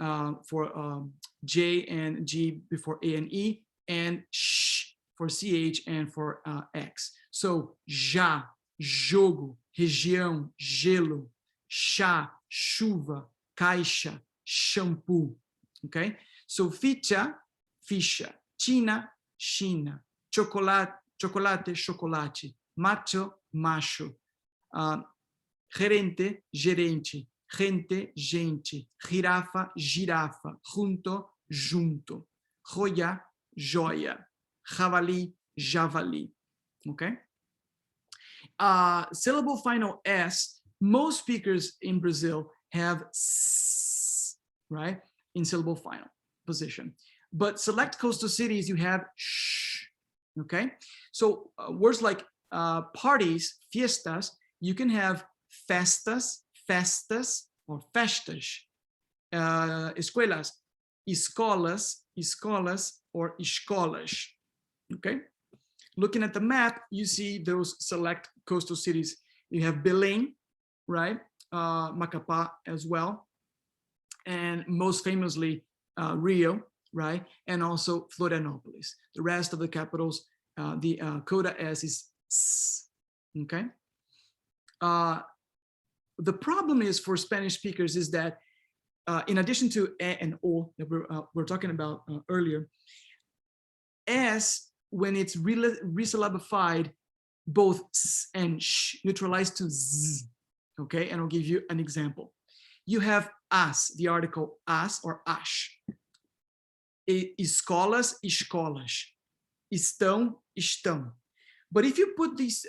for J and G before A and E, and sh for CH and for X. So já, jogo, região, gelo, chá, chuva, caixa, shampoo. Okay, so ficha, ficha, China, China, chocolate, chocolate, chocolate, macho, macho, gerente, gerente, gente, gente, girafa, girafa, junto, junto, joia, joia, javali, javali. Okay. Syllable final S. Most speakers in Brazil have s, right, in syllable final position. But select coastal cities, you have sh. Okay. So words like parties, fiestas, you can have festas, festas, or festas. Escuelas, escolas, escolas, or escolas. Okay. Looking at the map, you see those select coastal cities. You have Belém, right? Macapá as well. And most famously, Rio, right? And also Florianópolis. The rest of the capitals, the coda S is S, okay? The problem is for Spanish speakers is that in addition to E and O that we're talking about earlier, S, when it's resyllabified, both S and Sh neutralize to Z, okay? And I'll give you an example. You have as, the article as or ash. Escolas, escolas. Estão, estão. But if you put these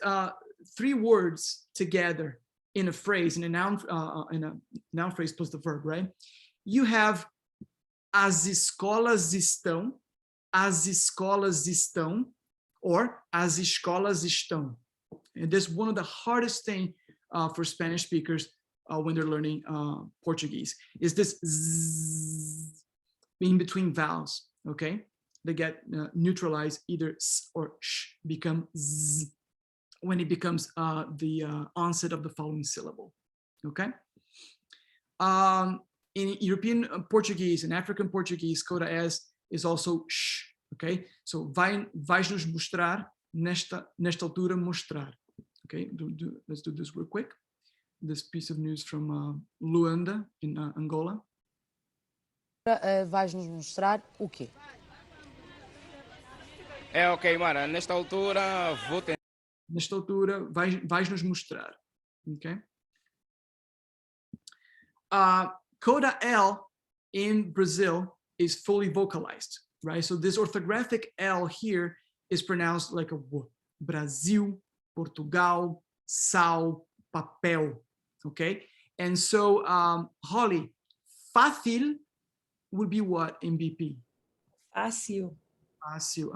three words together in a phrase, in a noun phrase plus the verb, right? You have as escolas estão, as escolas estão, or as escolas estão. And that's one of the hardest thing for Spanish speakers when they're learning Portuguese, is this zzz in between vowels, okay? They get neutralized, either s or sh become z when it becomes the onset of the following syllable, okay? In European Portuguese and African Portuguese, coda S is also sh, okay? So vais nos mostrar, nesta altura mostrar, okay? Let's do this real quick. This piece of news from Luanda in Angola. Vais nos mostrar o quê? Ok, Mara, nesta altura vou tentar. Nesta altura vais nos mostrar, okay? Coda L in Brazil is fully vocalized, right? So this orthographic L here is pronounced like a W. Brasil, Portugal, sal, papel, okay? And so, Holly, fácil would be what in BP? Fácil. Fácil,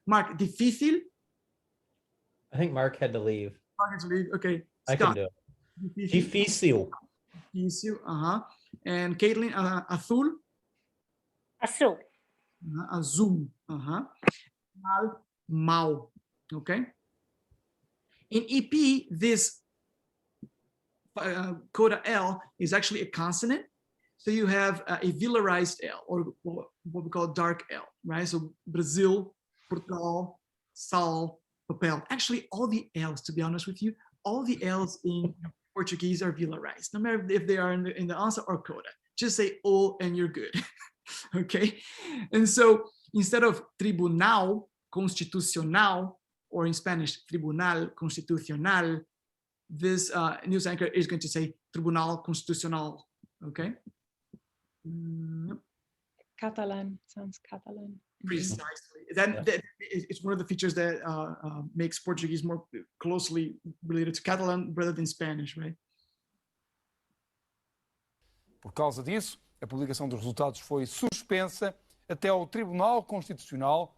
Mark, difícil? I think Mark had to leave. Mark had to leave, okay. I can do it. Difícil. Difícil, And Caitlin, azul? Azul. Azul, Mal, mal. okay? In EP, this coda L is actually a consonant. So you have a velarized L, or what we call dark L, right? So Brazil, Portugal, Sal, Papel. Actually, all the L's, to be honest with you, all the L's in Portuguese are velarized, no matter if they are in the answer or coda. Just say O and you're good, okay? And so instead of tribunal constitucional, or in Spanish, tribunal constitucional, this news anchor is going to say tribunal constitucional, okay? Catalan, sounds Catalan. Precisely. That it's one of the features that makes Portuguese more closely related to Catalan rather than Spanish, right? Por causa disso, a publicação dos resultados foi suspensa até ao Tribunal Constitucional.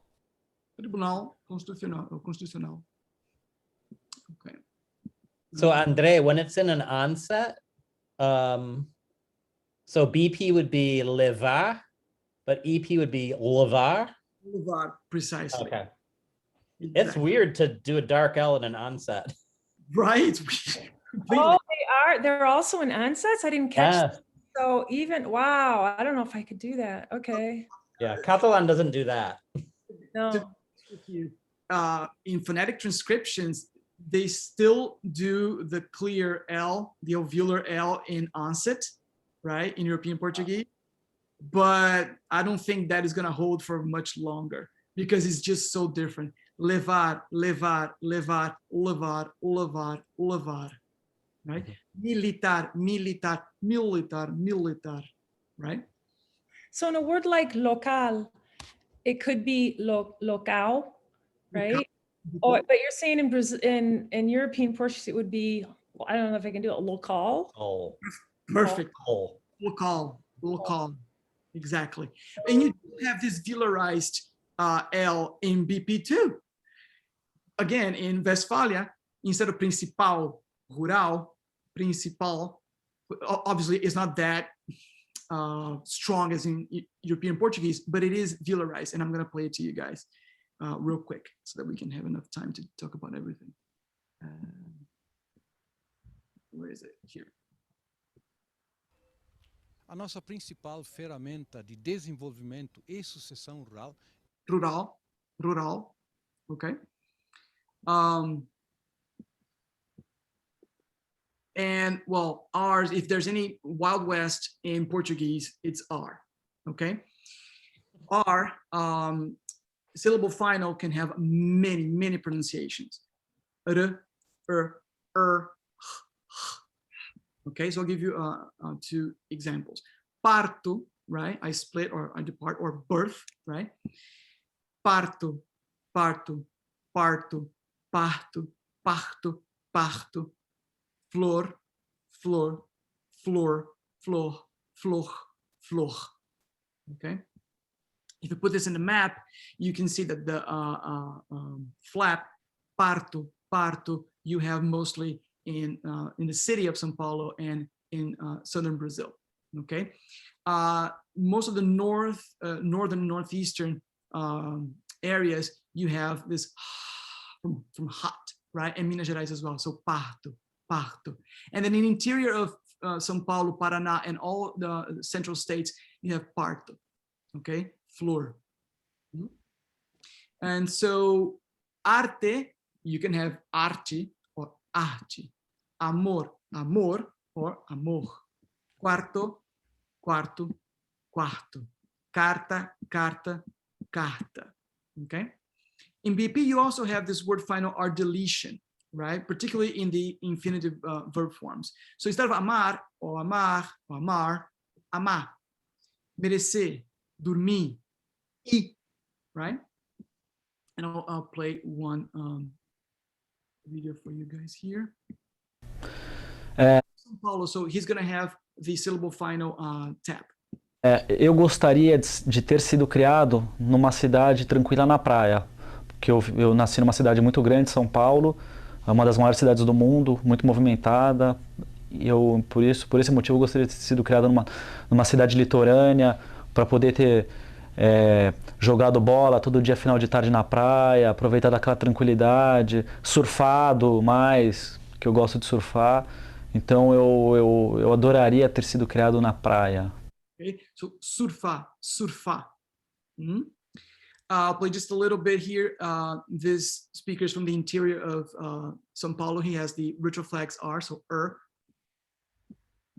Tribunal Constitucional. Okay. So André, when it's in an onset, so BP would be levar, but EP would be levar. Levar, precisely. Okay. It's weird to do a dark L in an onset. Right. Oh, they are. They're also in onsets. I didn't catch that. So even, wow, I don't know if I could do that. Okay. Yeah, Catalan doesn't do that. No. In phonetic transcriptions, they still do the clear L, the alveolar L in onset, right, in European Portuguese. But I don't think that is going to hold for much longer because it's just so different. Levar, levar, levar, levar, levar, levar, right? Militar, militar, militar, militar, right? So in a word like local, it could be local, right? Oh, but you're saying in Brazil, in European Portuguese, it would be, well, I don't know if I can do it, local. Oh, perfect. Local, exactly. And you have this velarized L in BP too. Again, in Westphalia, instead of principal, rural, principal, obviously it's not that strong as in European Portuguese, but it is velarized, and I'm going to play it to you guys real quick so that we can have enough time to talk about everything. Where is it? Here. A nossa principal ferramenta de desenvolvimento e sucessão rural. Rural, okay. And well, R's, if there's any Wild West in Portuguese, it's R, okay? R, syllable final can have many pronunciations. Okay, so I'll give you two examples. Parto, right? I split or I depart, or birth, right? Parto, parto, parto, parto, parto, parto. Flor, flor, flor, flor, flor, flor. Okay. If you put this in the map, you can see that the flap parto, parto, you have mostly in the city of São Paulo and in southern Brazil. Okay. Most of the northern, northeastern areas, you have this from hot, right? And Minas Gerais as well. So parto. Parto. And then in the interior of São Paulo, Paraná, and all the central states, you have parto, okay? Flor. And so arte, you can have arte or arte. Amor, amor or amor. Quarto, quarto, quarto. Carta, carta, carta, okay? In BP, you also have this word final R deletion, right? Particularly in the infinitive verb forms. So instead of amar, or amar, or amar, amar. Merecer, dormir, ir, right? And I'll play one video for you guys here. São Paulo, so he's gonna have the syllable final tap. Eu gostaria de ter sido criado numa cidade tranquila na praia, porque eu nasci numa cidade muito grande, São Paulo, é uma das maiores cidades do mundo, muito movimentada, e eu, por esse motivo, eu gostaria de ter sido criado numa cidade litorânea, para poder ter jogado bola todo dia final de tarde na praia, aproveitado aquela tranquilidade, surfado mais, que eu gosto de surfar. Então eu adoraria ter sido criado na praia. Okay, so surfar. I'll play just a little bit here. This speaker is from the interior of São Paulo. He has the retroflex R, so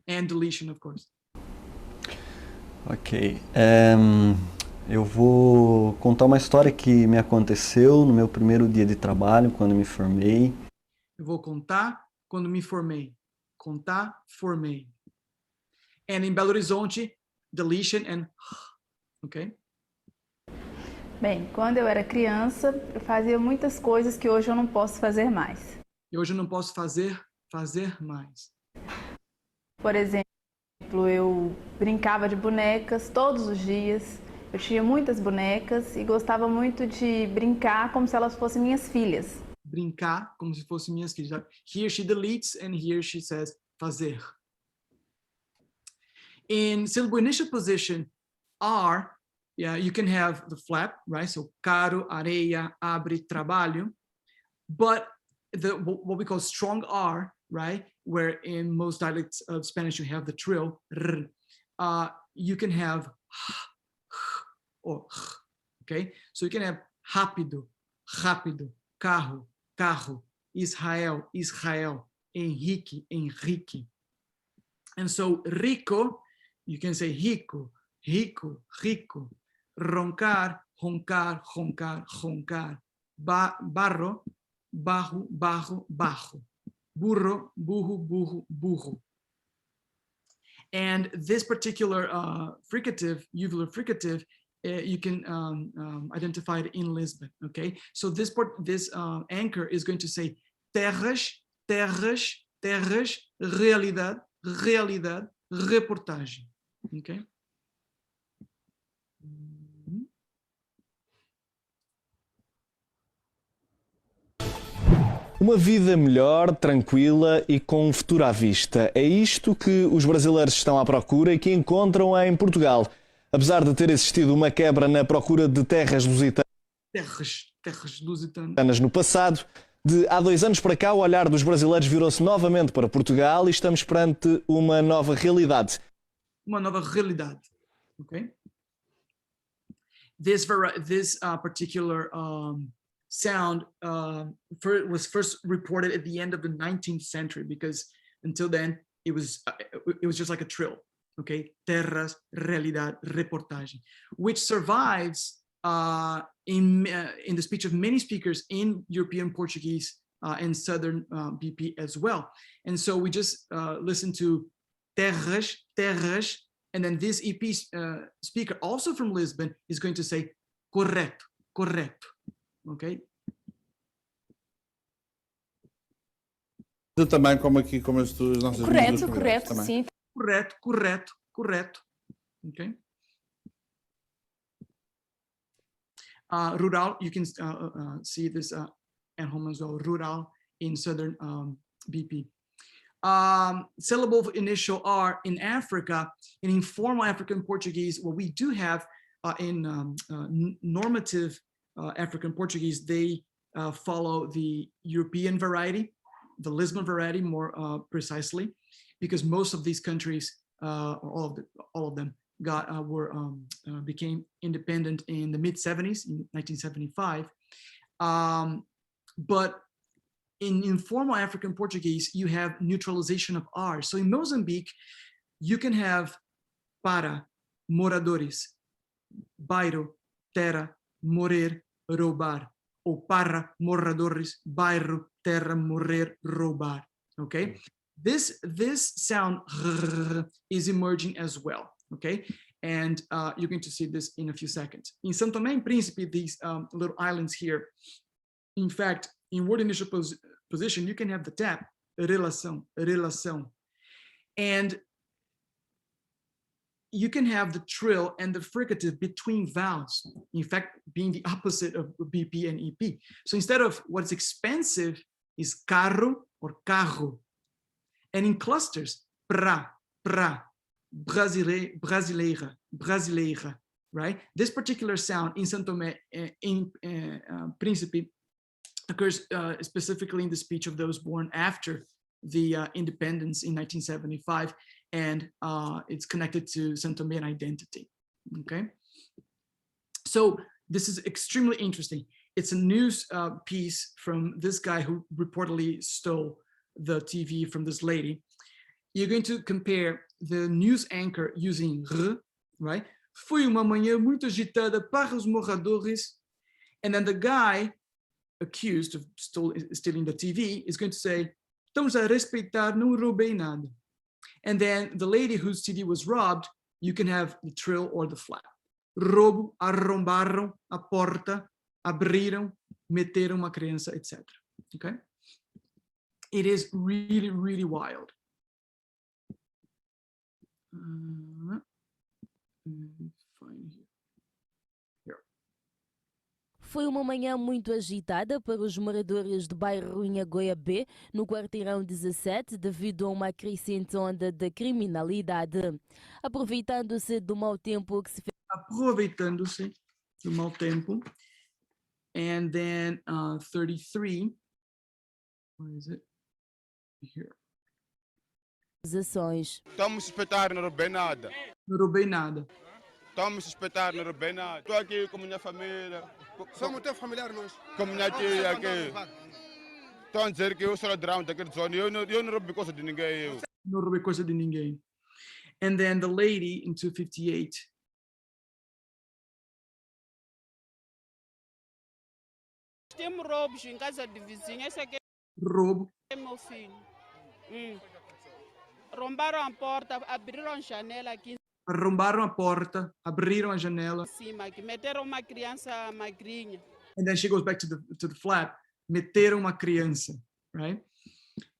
and deletion, of course. Ok. Eu vou contar uma história que me aconteceu no meu primeiro dia de trabalho, quando me formei. Eu vou contar quando me formei. Contar, formei. And in Belo Horizonte, deletion and, ok? Bem, quando eu era criança, eu fazia muitas coisas que hoje eu não posso fazer mais. E hoje eu não posso fazer mais. Por exemplo, eu brincava de bonecas todos os dias. Eu tinha muitas bonecas e gostava muito de brincar como se elas fossem minhas filhas. Brincar como se fossem minhas filhas. Here she deletes and here she says fazer. In syllable initial position, R, yeah, you can have the flap, right? So caro, areia, abre, trabalho. But what we call strong R, right? Where in most dialects of Spanish you have the trill, you can have or okay? So you can have rápido, rápido, carro, carro, Israel, Israel, Henrique, Henrique. And so rico, you can say rico, rico, rico. Roncar, roncar, roncar, roncar. Barro, barro, barro, barro. Burro, burro, burro, burro. And this particular fricative, uvular fricative, you can identify it in Lisbon, okay? So this anchor is going to say terras, terras, terras, realidade, realidade, reportagem, okay? Uma vida melhor, tranquila e com um futuro à vista. É isto que os brasileiros estão à procura e que encontram em Portugal. Apesar de ter existido uma quebra na procura de terras lusitanas no passado, de há 2 anos para cá o olhar dos brasileiros virou-se novamente para Portugal e estamos perante uma nova realidade. Uma nova realidade, okay? This particular sound was first reported at the end of the 19th century, because until then it was just like a trill, okay? Terras, realidad, reportagem, which survives in the speech of many speakers in European Portuguese and Southern BP as well. And so we just listened to terras, terras, and then this EP speaker, also from Lisbon, is going to say correto, correto. Ok? Também como aqui, como as nossas correto, correto, também. Sim. Correto, correto, correto. Ok? Rural, you can see this at home as well. Rural in Southern BP. Syllable initial R in Africa, in informal African Portuguese, what we do have in normative African Portuguese, they follow the European variety, the Lisbon variety more precisely, because most of these countries, or all of them, became independent in the mid-70s, in 1975. But in informal African Portuguese, you have neutralization of R. So in Mozambique, you can have para, moradores, bairro, terra, morir, roubar, ou para, moradores, bairro, terra, morrer, roubar. Okay, this sound is emerging as well. Okay, and you're going to see this in a few seconds. In São Tomé and Príncipe, these little islands here, in fact, in word initial position, you can have the tap, relação, relação. And you can have the trill and the fricative between vowels, in fact, being the opposite of BP and EP. So instead of what's expensive is carro or carro. And in clusters, pra, brasileira, brasileira. right? This particular sound in São Tomé Príncipe occurs specifically in the speech of those born after the independence in 1975, and it's connected to São Tomé identity, okay? So this is extremely interesting. It's a news piece from this guy who reportedly stole the TV from this lady. You're going to compare the news anchor using r, right? Foi uma manhã muito agitada para os moradores. And then the guy accused of stealing the TV is going to say, estamos a respeitar, não roubei nada. And then the lady whose TV was robbed, you can have the trill or the flap. Roubo, arrombaram a porta, abriram, meteram uma criança, etc. Okay? It is really, really wild. Foi uma manhã muito agitada para os moradores do bairro Inhagoiabé, no quarteirão 17, devido a uma crescente onda de criminalidade. Aproveitando-se do mau tempo que se fez. Aproveitando-se do mau tempo. And then 33. Where is it? Here. Estamos a suspeitar, não roubei nada. Não roubei nada. Estamos a suspeitar, não roubei nada. Estou aqui com minha família. Somos teu familiar nós. Com minha tia aqui. Estão a dizer que eu sou ladrão daquele zona. Eu não roubei coisa de ninguém. Não roubei coisa de ninguém. And then the lady in 258. Temos roubos em casa de vizinha. Esse aqui Roubo. é meu filho. Rombaram a porta, abriram a janela aqui Arrombaram a porta, abriram a janela. em cima, que meteram uma criança magrinha. And then she goes back to the flap. Meteram uma criança, right?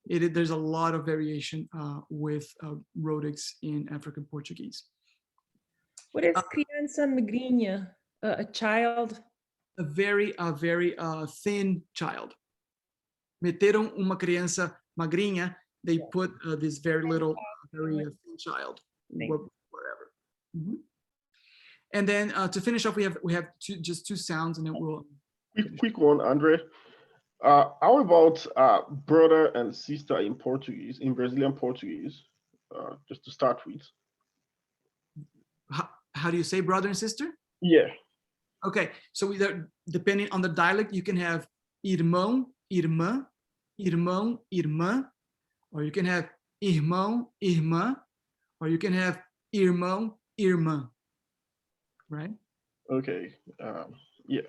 There's a lot of variation with rhotics in African Portuguese. What is criança magrinha? A child? A very thin child. Meteram uma criança magrinha. They put this very little, very thin child, wherever. And then to finish off, we have just two sounds, and then we'll. Quick one, André. How about brother and sister in Portuguese, in Brazilian Portuguese, just to start with? How do you say brother and sister? Yeah. Okay, so depending on the dialect, you can have irmão, irmã, irmão, irmã, or you can have irmão, irmã, or you can have irmão, irmã, right? Okay, yeah.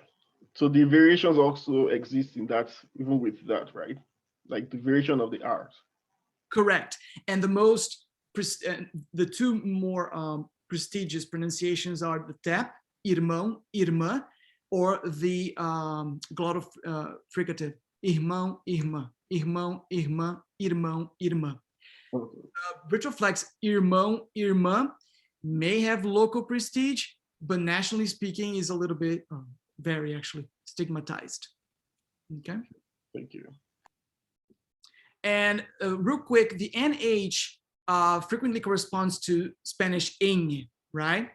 So the variations also exist in that, even with that, right? Like the variation of the R's. Correct. And the two more prestigious pronunciations are the tap, irmão, irmã, or the glottal fricative, irmão, irmã, irmão, irmã, irmão, irmã. Retroflex irmão, irmã may have local prestige, but nationally speaking is a little bit, very actually stigmatized. Okay. Thank you. And real quick, the NH frequently corresponds to Spanish ñ, right?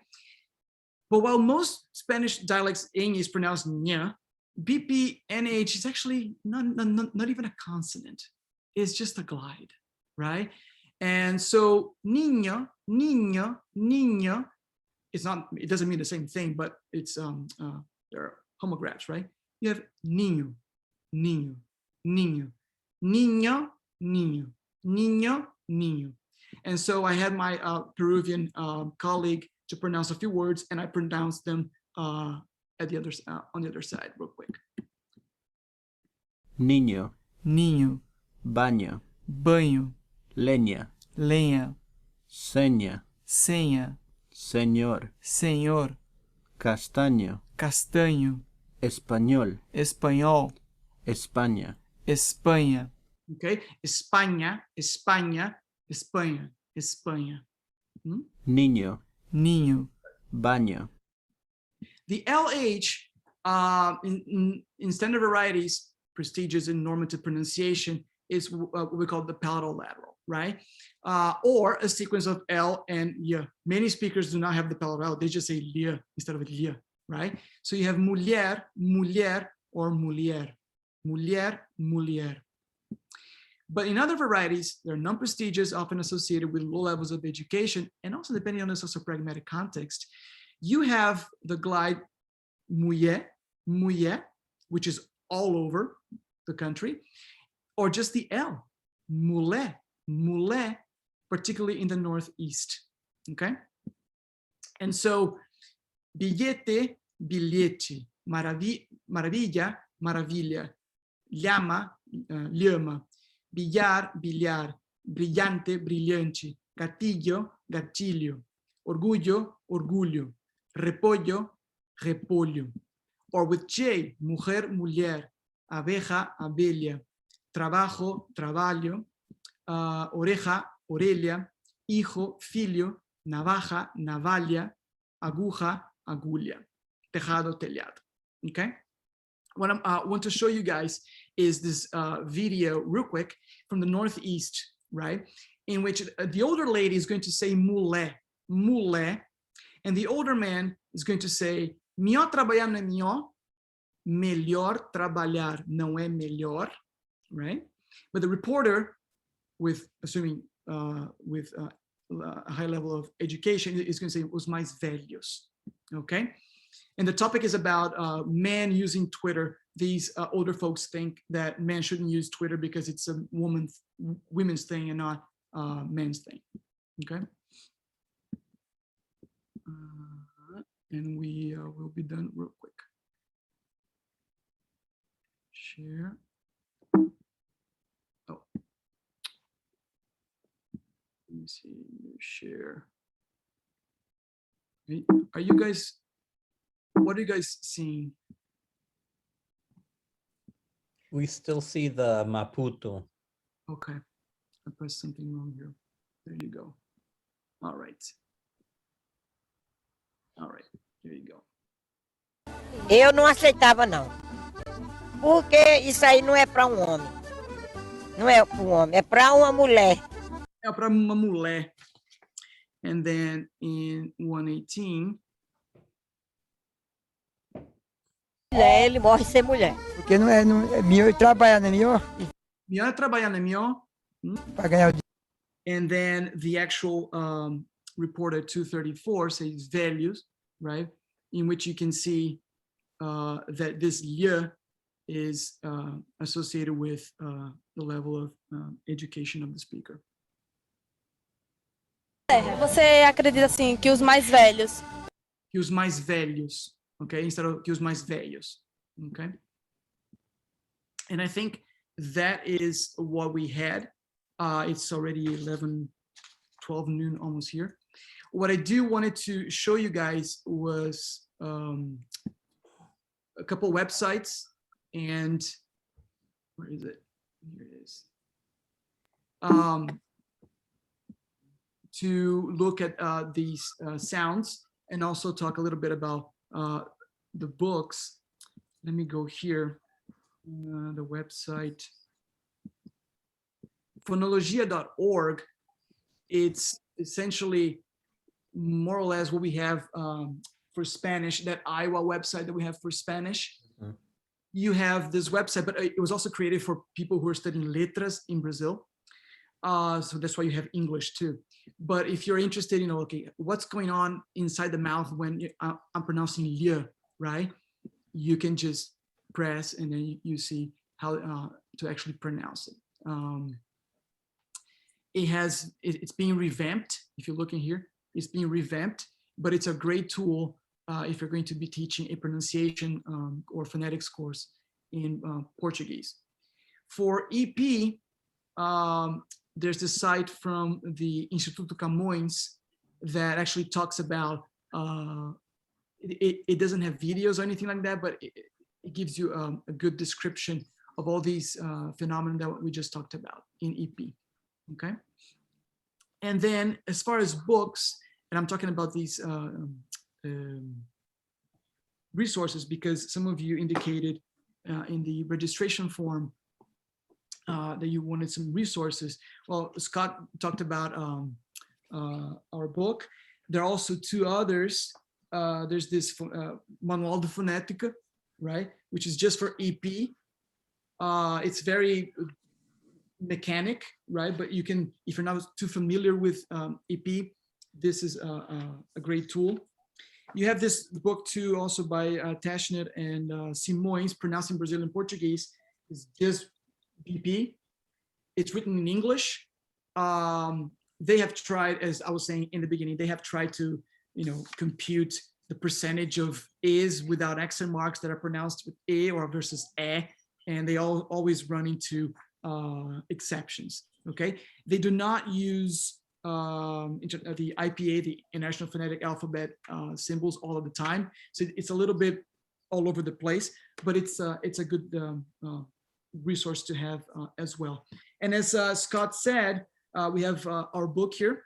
But while most Spanish dialects ñ is pronounced ña, BP NH is actually not even a consonant. It's just a glide, right? And so niño, niño, niño, it doesn't mean the same thing, but it's there are homographs, right? You have niño, niño, niño, niño, niño, niño, niño. And so I had my Peruvian colleague to pronounce a few words, and I pronounced them on the other side real quick. Niño. Niño. Baño. Banho. Leña. Lenha. Seña. Senha. Señor. Senhor. Castaño. Castanho. Español. Espanhol. España. Espanha. Okay. España. España. Espanha. Espanha. Niño. Niño. Baño. The LH in standard varieties, prestigious in normative pronunciation, is what we call the palatal lateral, right? Or a sequence of L and Y. Many speakers do not have the palatal, they just say lia instead of lia, right? So you have mulher, mulher, or mulher, mulher, mulher. But in other varieties, they're non-prestigious, often associated with low levels of education, and also depending on the socio-pragmatic context. You have the glide mulher, mulher, which is all over the country, or just the L, mulher, mulher, particularly in the Northeast, okay? And so, billete, bilhete, maravilla, maravilla, llama, llama, billar, billar, brillante, brillante, gatillo, gatillo, orgullo, orgullo, repollo, repollo. Or with J, mujer, mujer, abeja, abella, trabajo, trabalho, oreja, orelha, hijo, filho, navaja, navalla, aguja, agulla, tejado, telhado. Okay? What I want to show you guys is this video real quick from the Northeast, right? In which the older lady is going to say mulher, mulher, and the older man is going to say melhor trabalhar não é melhor, melhor trabalhar não é melhor, right? But the reporter, with assuming with a high level of education, is going to say os mais velhos, okay? And the topic is about men using Twitter. These older folks think that men shouldn't use Twitter because it's a women's thing and not men's thing, okay? And we will be done real quick. Share. Oh. Let me see, share. Are you guys, what are you guys seeing? We still see the Maputo. Okay, I pressed something wrong here. There you go. All right. All right, here you go. Eu não aceitava, não. Porque isso aí não é para homem. Não é para homem, é para uma mulher. É para uma mulher. And then in 118. Mulher, ele morre sem mulher. Porque não é melhor trabalhar, não é melhor? Melhor trabalhar, não é melhor? Para ganhar o dinheiro. And then the actual report at 234 says values, right? In which you can see that this lhe is associated with the level of education of the speaker. Você acredita assim que os mais velhos? Que os mais velhos, okay? Instead of que os mais velhos, okay? And I think that is what we had. It's already 12 noon, almost here. What I wanted to show you guys was a couple websites, and where is it? Here it is. To look at these sounds and also talk a little bit about the books. Let me go here, the website. Phonologia.org. It's essentially more or less what we have for Spanish, that Iowa website that we have for Spanish. Mm-hmm. You have this website, but it was also created for people who are studying letras in Brazil. So that's why you have English too. But if you're interested in, okay, what's going on inside the mouth when I'm pronouncing lia, right? You can just press and then you see how to actually pronounce it. It's being revamped. If you look in here, it's being revamped, but it's a great tool if you're going to be teaching a pronunciation or phonetics course in Portuguese. For EP, there's this site from the Instituto Camões that actually talks about, it doesn't have videos or anything like that, but it gives you a good description of all these phenomena that we just talked about in EP, okay? And then as far as books, and I'm talking about these resources because some of you indicated in the registration form that you wanted some resources. Well, Scott talked about our book. There are also two others. There's this Manual de Fonética, right, which is just for EP. It's very mechanic, right? But you can, if you're not too familiar with EP, this is a great tool. You have this book too, also by Tashnet and Simões, Pronouncing Brazilian Portuguese. It's just BP. It's written in English. They have tried, as I was saying in the beginning, they have tried to, compute the percentage of is without accent marks that are pronounced with e or versus e, and they always run into exceptions. Okay, they do not use the IPA, the International Phonetic Alphabet symbols all of the time, so it's a little bit all over the place, but it's a good resource to have as well. And as Scott said, we have our book here,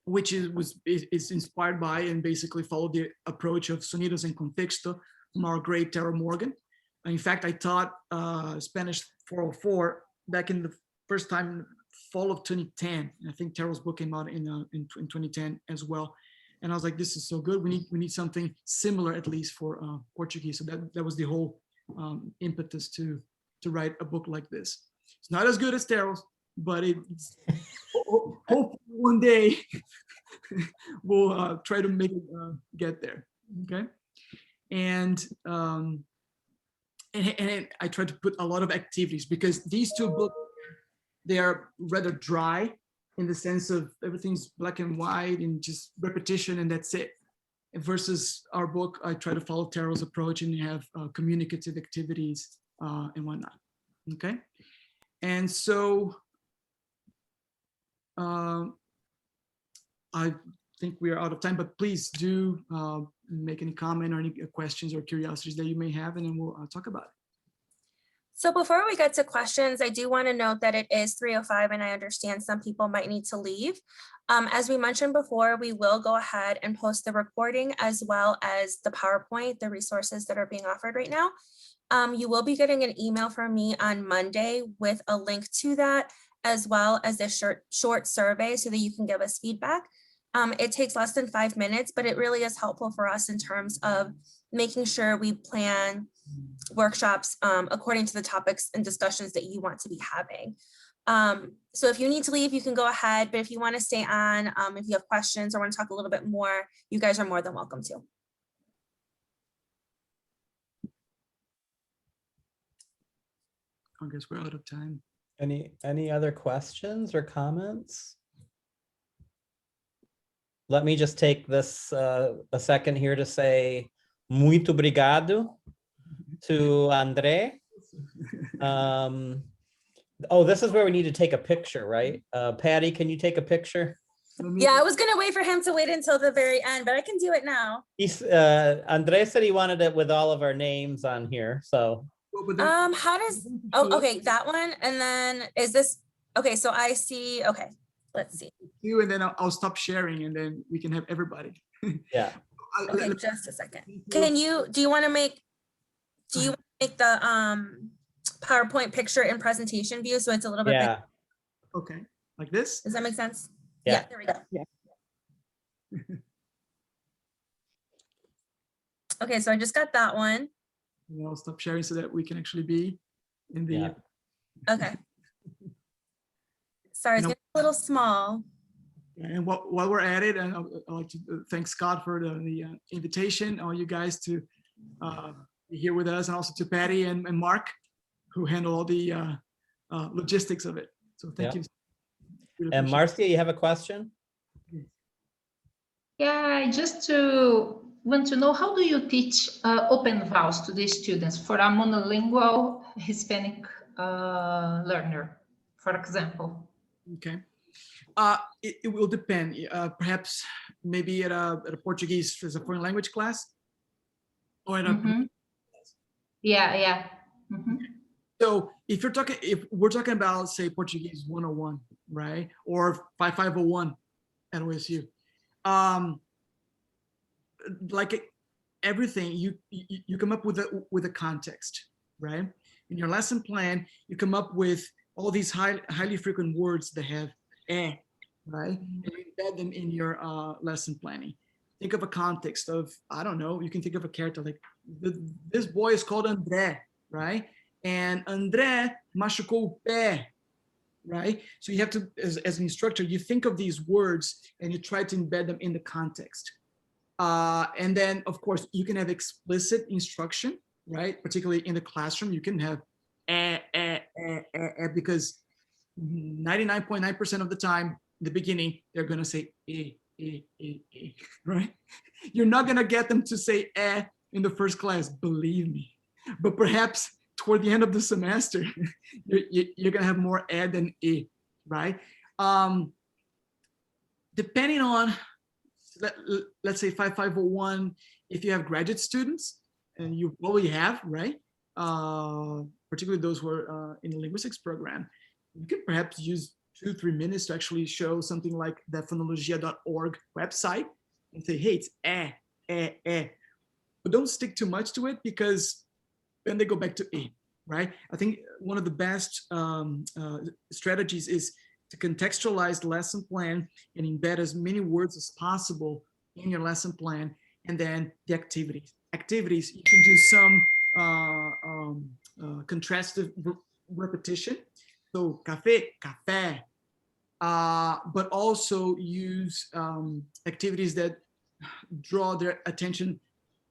which is inspired by and basically followed the approach of Sonidos en Contexto from our great Tara Morgan. In fact, I taught Spanish 404 back in the first time, fall of 2010. And I think Tara's book came out in 2010 as well. And I was like, this is so good. We need something similar, at least for Portuguese. So that was the whole impetus to write a book like this. It's not as good as Tara's, but it's hopefully one day we'll try to make it get there. Okay, and I try to put a lot of activities, because these two books, they are rather dry in the sense of everything's black and white and just repetition and that's it. Versus our book, I try to follow Taro's approach and you have communicative activities and whatnot. Okay, and so I think we are out of time, but please do make any comment or any questions or curiosities that you may have, and then we'll talk about it. So before we get to questions, I do want to note that it is 3:05 and I understand some people might need to leave. As we mentioned before, we will go ahead and post the recording as well as the PowerPoint, the resources that are being offered right now. You will be getting an email from me on Monday with a link to that, as well as a short survey so that you can give us feedback. It takes less than 5 minutes, but it really is helpful for us in terms of making sure we plan workshops according to the topics and discussions that you want to be having. So if you need to leave, you can go ahead, but if you want to stay on, if you have questions or want to talk a little bit more, you guys are more than welcome to. I guess we're out of time. Any other questions or comments? Let me just take this a second here to say muito obrigado to André. Oh, this is where we need to take a picture, right? Patty, can you take a picture? Yeah, I was gonna wait for him to wait until the very end, but I can do it now. André said he wanted it with all of our names on here, so. How does, oh, okay, that one, and then is this, okay, so I see, okay, let's see. You, and then I'll stop sharing and then we can have everybody. Yeah. Okay, just a second. Can you, do you want to make the PowerPoint picture in presentation view so it's a little bit big? Okay, like this? Does that make sense? Yeah, there we go. Yeah. Okay, so I just got that one. And I'll stop sharing so that we can actually be in the. Okay. Sorry, it's getting a little small. And while we're at it, and I'd like to thank Scott for the invitation, all you guys to be here with us, and also to Patty and Mark, who handle all the logistics of it. So thank you. Really and Marcia, you have a question? Yeah, just want to know, how do you teach open vowels to the students for a monolingual Hispanic learner, for example? Okay. It will depend. Perhaps maybe at a Portuguese as a foreign language class, or at a yeah. So if we're talking about, say, Portuguese 101, right, or 5501 at OSU, like everything, you come up with a context, right? In your lesson plan, you come up with all these highly frequent words that have eh, right? And you embed them in your lesson planning. Think of a context of, I don't know, you can think of a character like, this boy is called André, right? And André machucou o pé, right? So you have to, as an instructor, you think of these words and you try to embed them in the context. And then, of course, you can have explicit instruction, right? Particularly in the classroom, you can have because 99.9% of the time, in the beginning, they're going to say right? You're not going to get them to say in the first class, believe me. But perhaps toward the end of the semester, you're going to have more than right? Depending on, let's say 5501, if you have graduate students, and you probably have, right? Particularly those who are in the linguistics program, you can perhaps use 2-3 minutes to actually show something like the phonologia.org website and say, hey, it's But don't stick too much to it, because then they go back to right? I think one of the best strategies is to contextualize the lesson plan and embed as many words as possible in your lesson plan, and then the activities. Activities, you can do some contrastive repetition. So café, café, but also use activities that draw their attention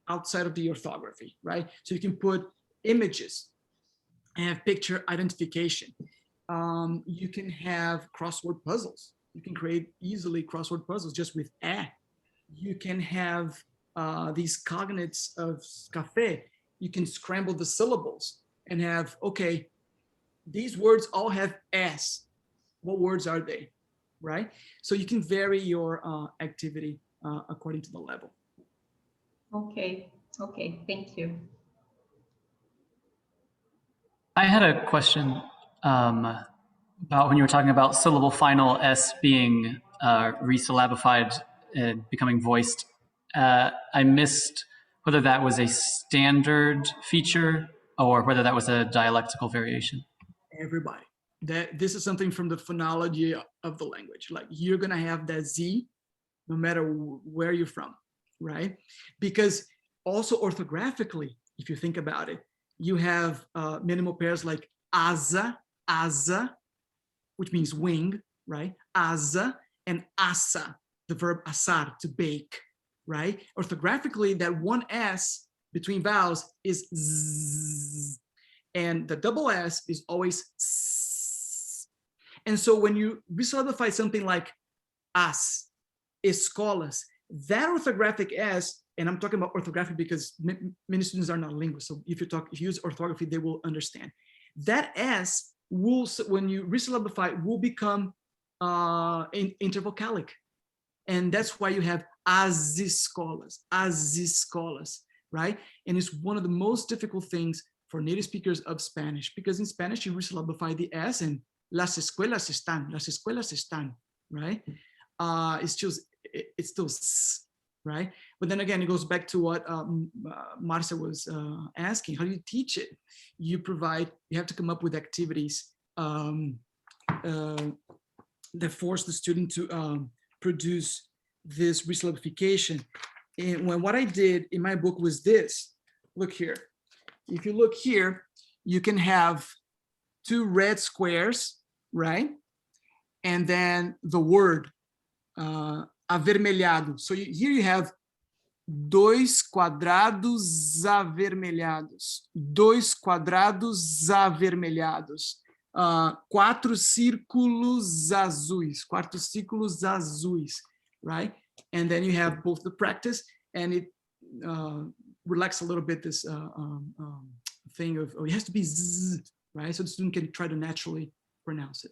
outside of the orthography, right? So you can put images and have picture identification. You can have crossword puzzles. You can create easily crossword puzzles just with eh. You can have these cognates of café. You can scramble the syllables and have, okay, these words all have S. What words are they, right? So you can vary your activity according to the level. Okay, okay, thank you. I had a question about when you were talking about syllable final S being resyllabified and becoming voiced. I missed whether that was a standard feature or whether that was a dialectical variation. Everybody. This is something from the phonology of the language. Like, you're gonna have that Z no matter where you're from, right? Because also orthographically, if you think about it, you have minimal pairs like asa, asa, which means wing, right? Asa and asa, the verb asar, to bake, right? Orthographically, that one S between vowels is Z, and the double S is always S. And so when you resyllabify something like as, escolas, that orthographic S, and I'm talking about orthography because many students are not linguists, so if you use orthography, they will understand. That S will, when you resyllabify, will become intervocalic. And that's why you have as escolas, right? And it's one of the most difficult things for native speakers of Spanish, because in Spanish, you resyllabify the S and las escuelas están, right? It's still S, right? But then again, it goes back to what Marcia was asking. How do you teach it? You have to come up with activities that force the student to produce this resyllabification. And what I did in my book was this. Look here. If you look here, you can have 2 red squares, right? And then the word avermelhado. So here you have 2 quadrados avermelhados, 2 quadrados avermelhados, 4 círculos azuis, right? And then you have both the practice, and it relax a little bit this thing of, oh, it has to be Z, right? So the student can try to naturally pronounce it.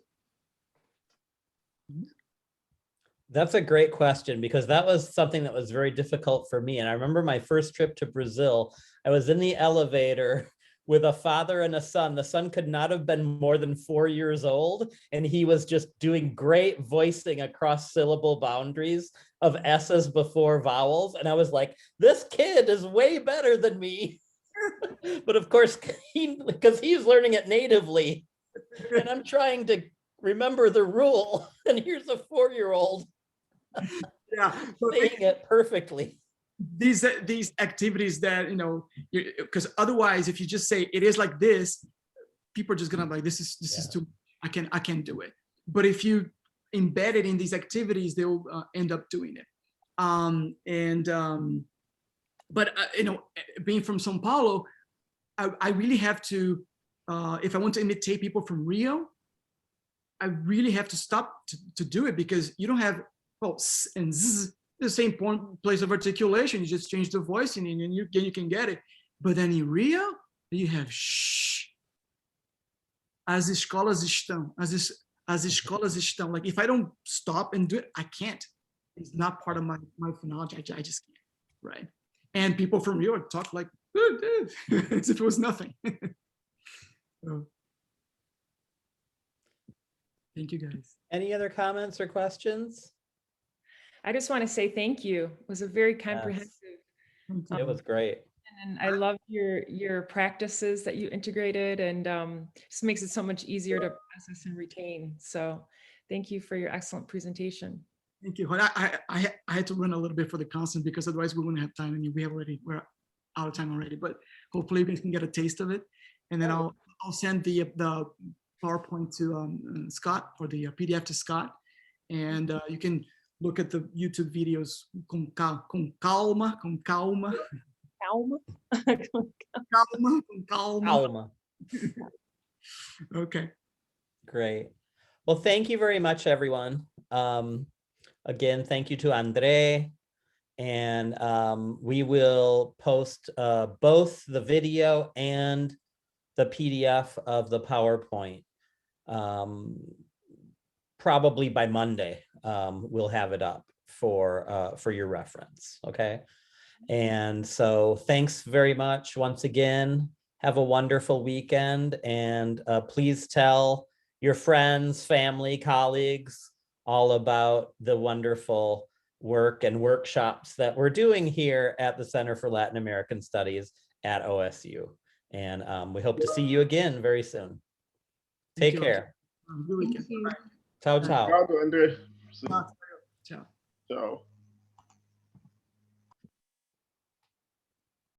That's a great question, because that was something that was very difficult for me. And I remember my first trip to Brazil, I was in the elevator with a father and a son. The son could not have been more than 4 years old, and he was just doing great voicing across syllable boundaries of S's before vowels. And I was like, this kid is way better than me. But of course, because he's learning it natively, And I'm trying to remember the rule, and here's a 4-year-old Yeah, saying it perfectly. These activities that, you know, because otherwise, if you just say it is like this, people are just gonna be like, this is too, I can't do it. But if you embed it in these activities, they'll end up doing it. But you know, being from São Paulo, I really have to, if I want to imitate people from Rio, I really have to stop to do it, because you don't have s and z, the same place of articulation. You just change the voice and you can get it. But then in Rio, you have sh. As escolas estão, as escolas estão. Like, if I don't stop and do it, I can't. It's not part of my phonology. I just can't, right? And people from Rio talk like as if it was nothing. So, thank you, guys. Any other comments or questions? I just want to say thank you. It was a very comprehensive. It was great. And I love your practices that you integrated, and just makes it so much easier to process and retain. So thank you for your excellent presentation. Thank you. I had to run a little bit for the constant, because otherwise we wouldn't have time, and we're out of time already. But hopefully we can get a taste of it, and then I'll send the PowerPoint to Scott, or the PDF to Scott, and you can look at the YouTube videos com calma. Okay. Great. Well, thank you very much, everyone. Again, thank you to André, and we will post both the video and the PDF of the PowerPoint probably by Monday. We'll have it up for your reference. Okay. And so thanks very much once again. Have a wonderful weekend, and please tell your friends, family, colleagues all about the wonderful work and workshops that we're doing here at the Center for Latin American Studies at OSU. And we hope to see you again very soon. Take care. Good weekend. Ciao, ciao. Obrigado, André. Ciao. Ciao.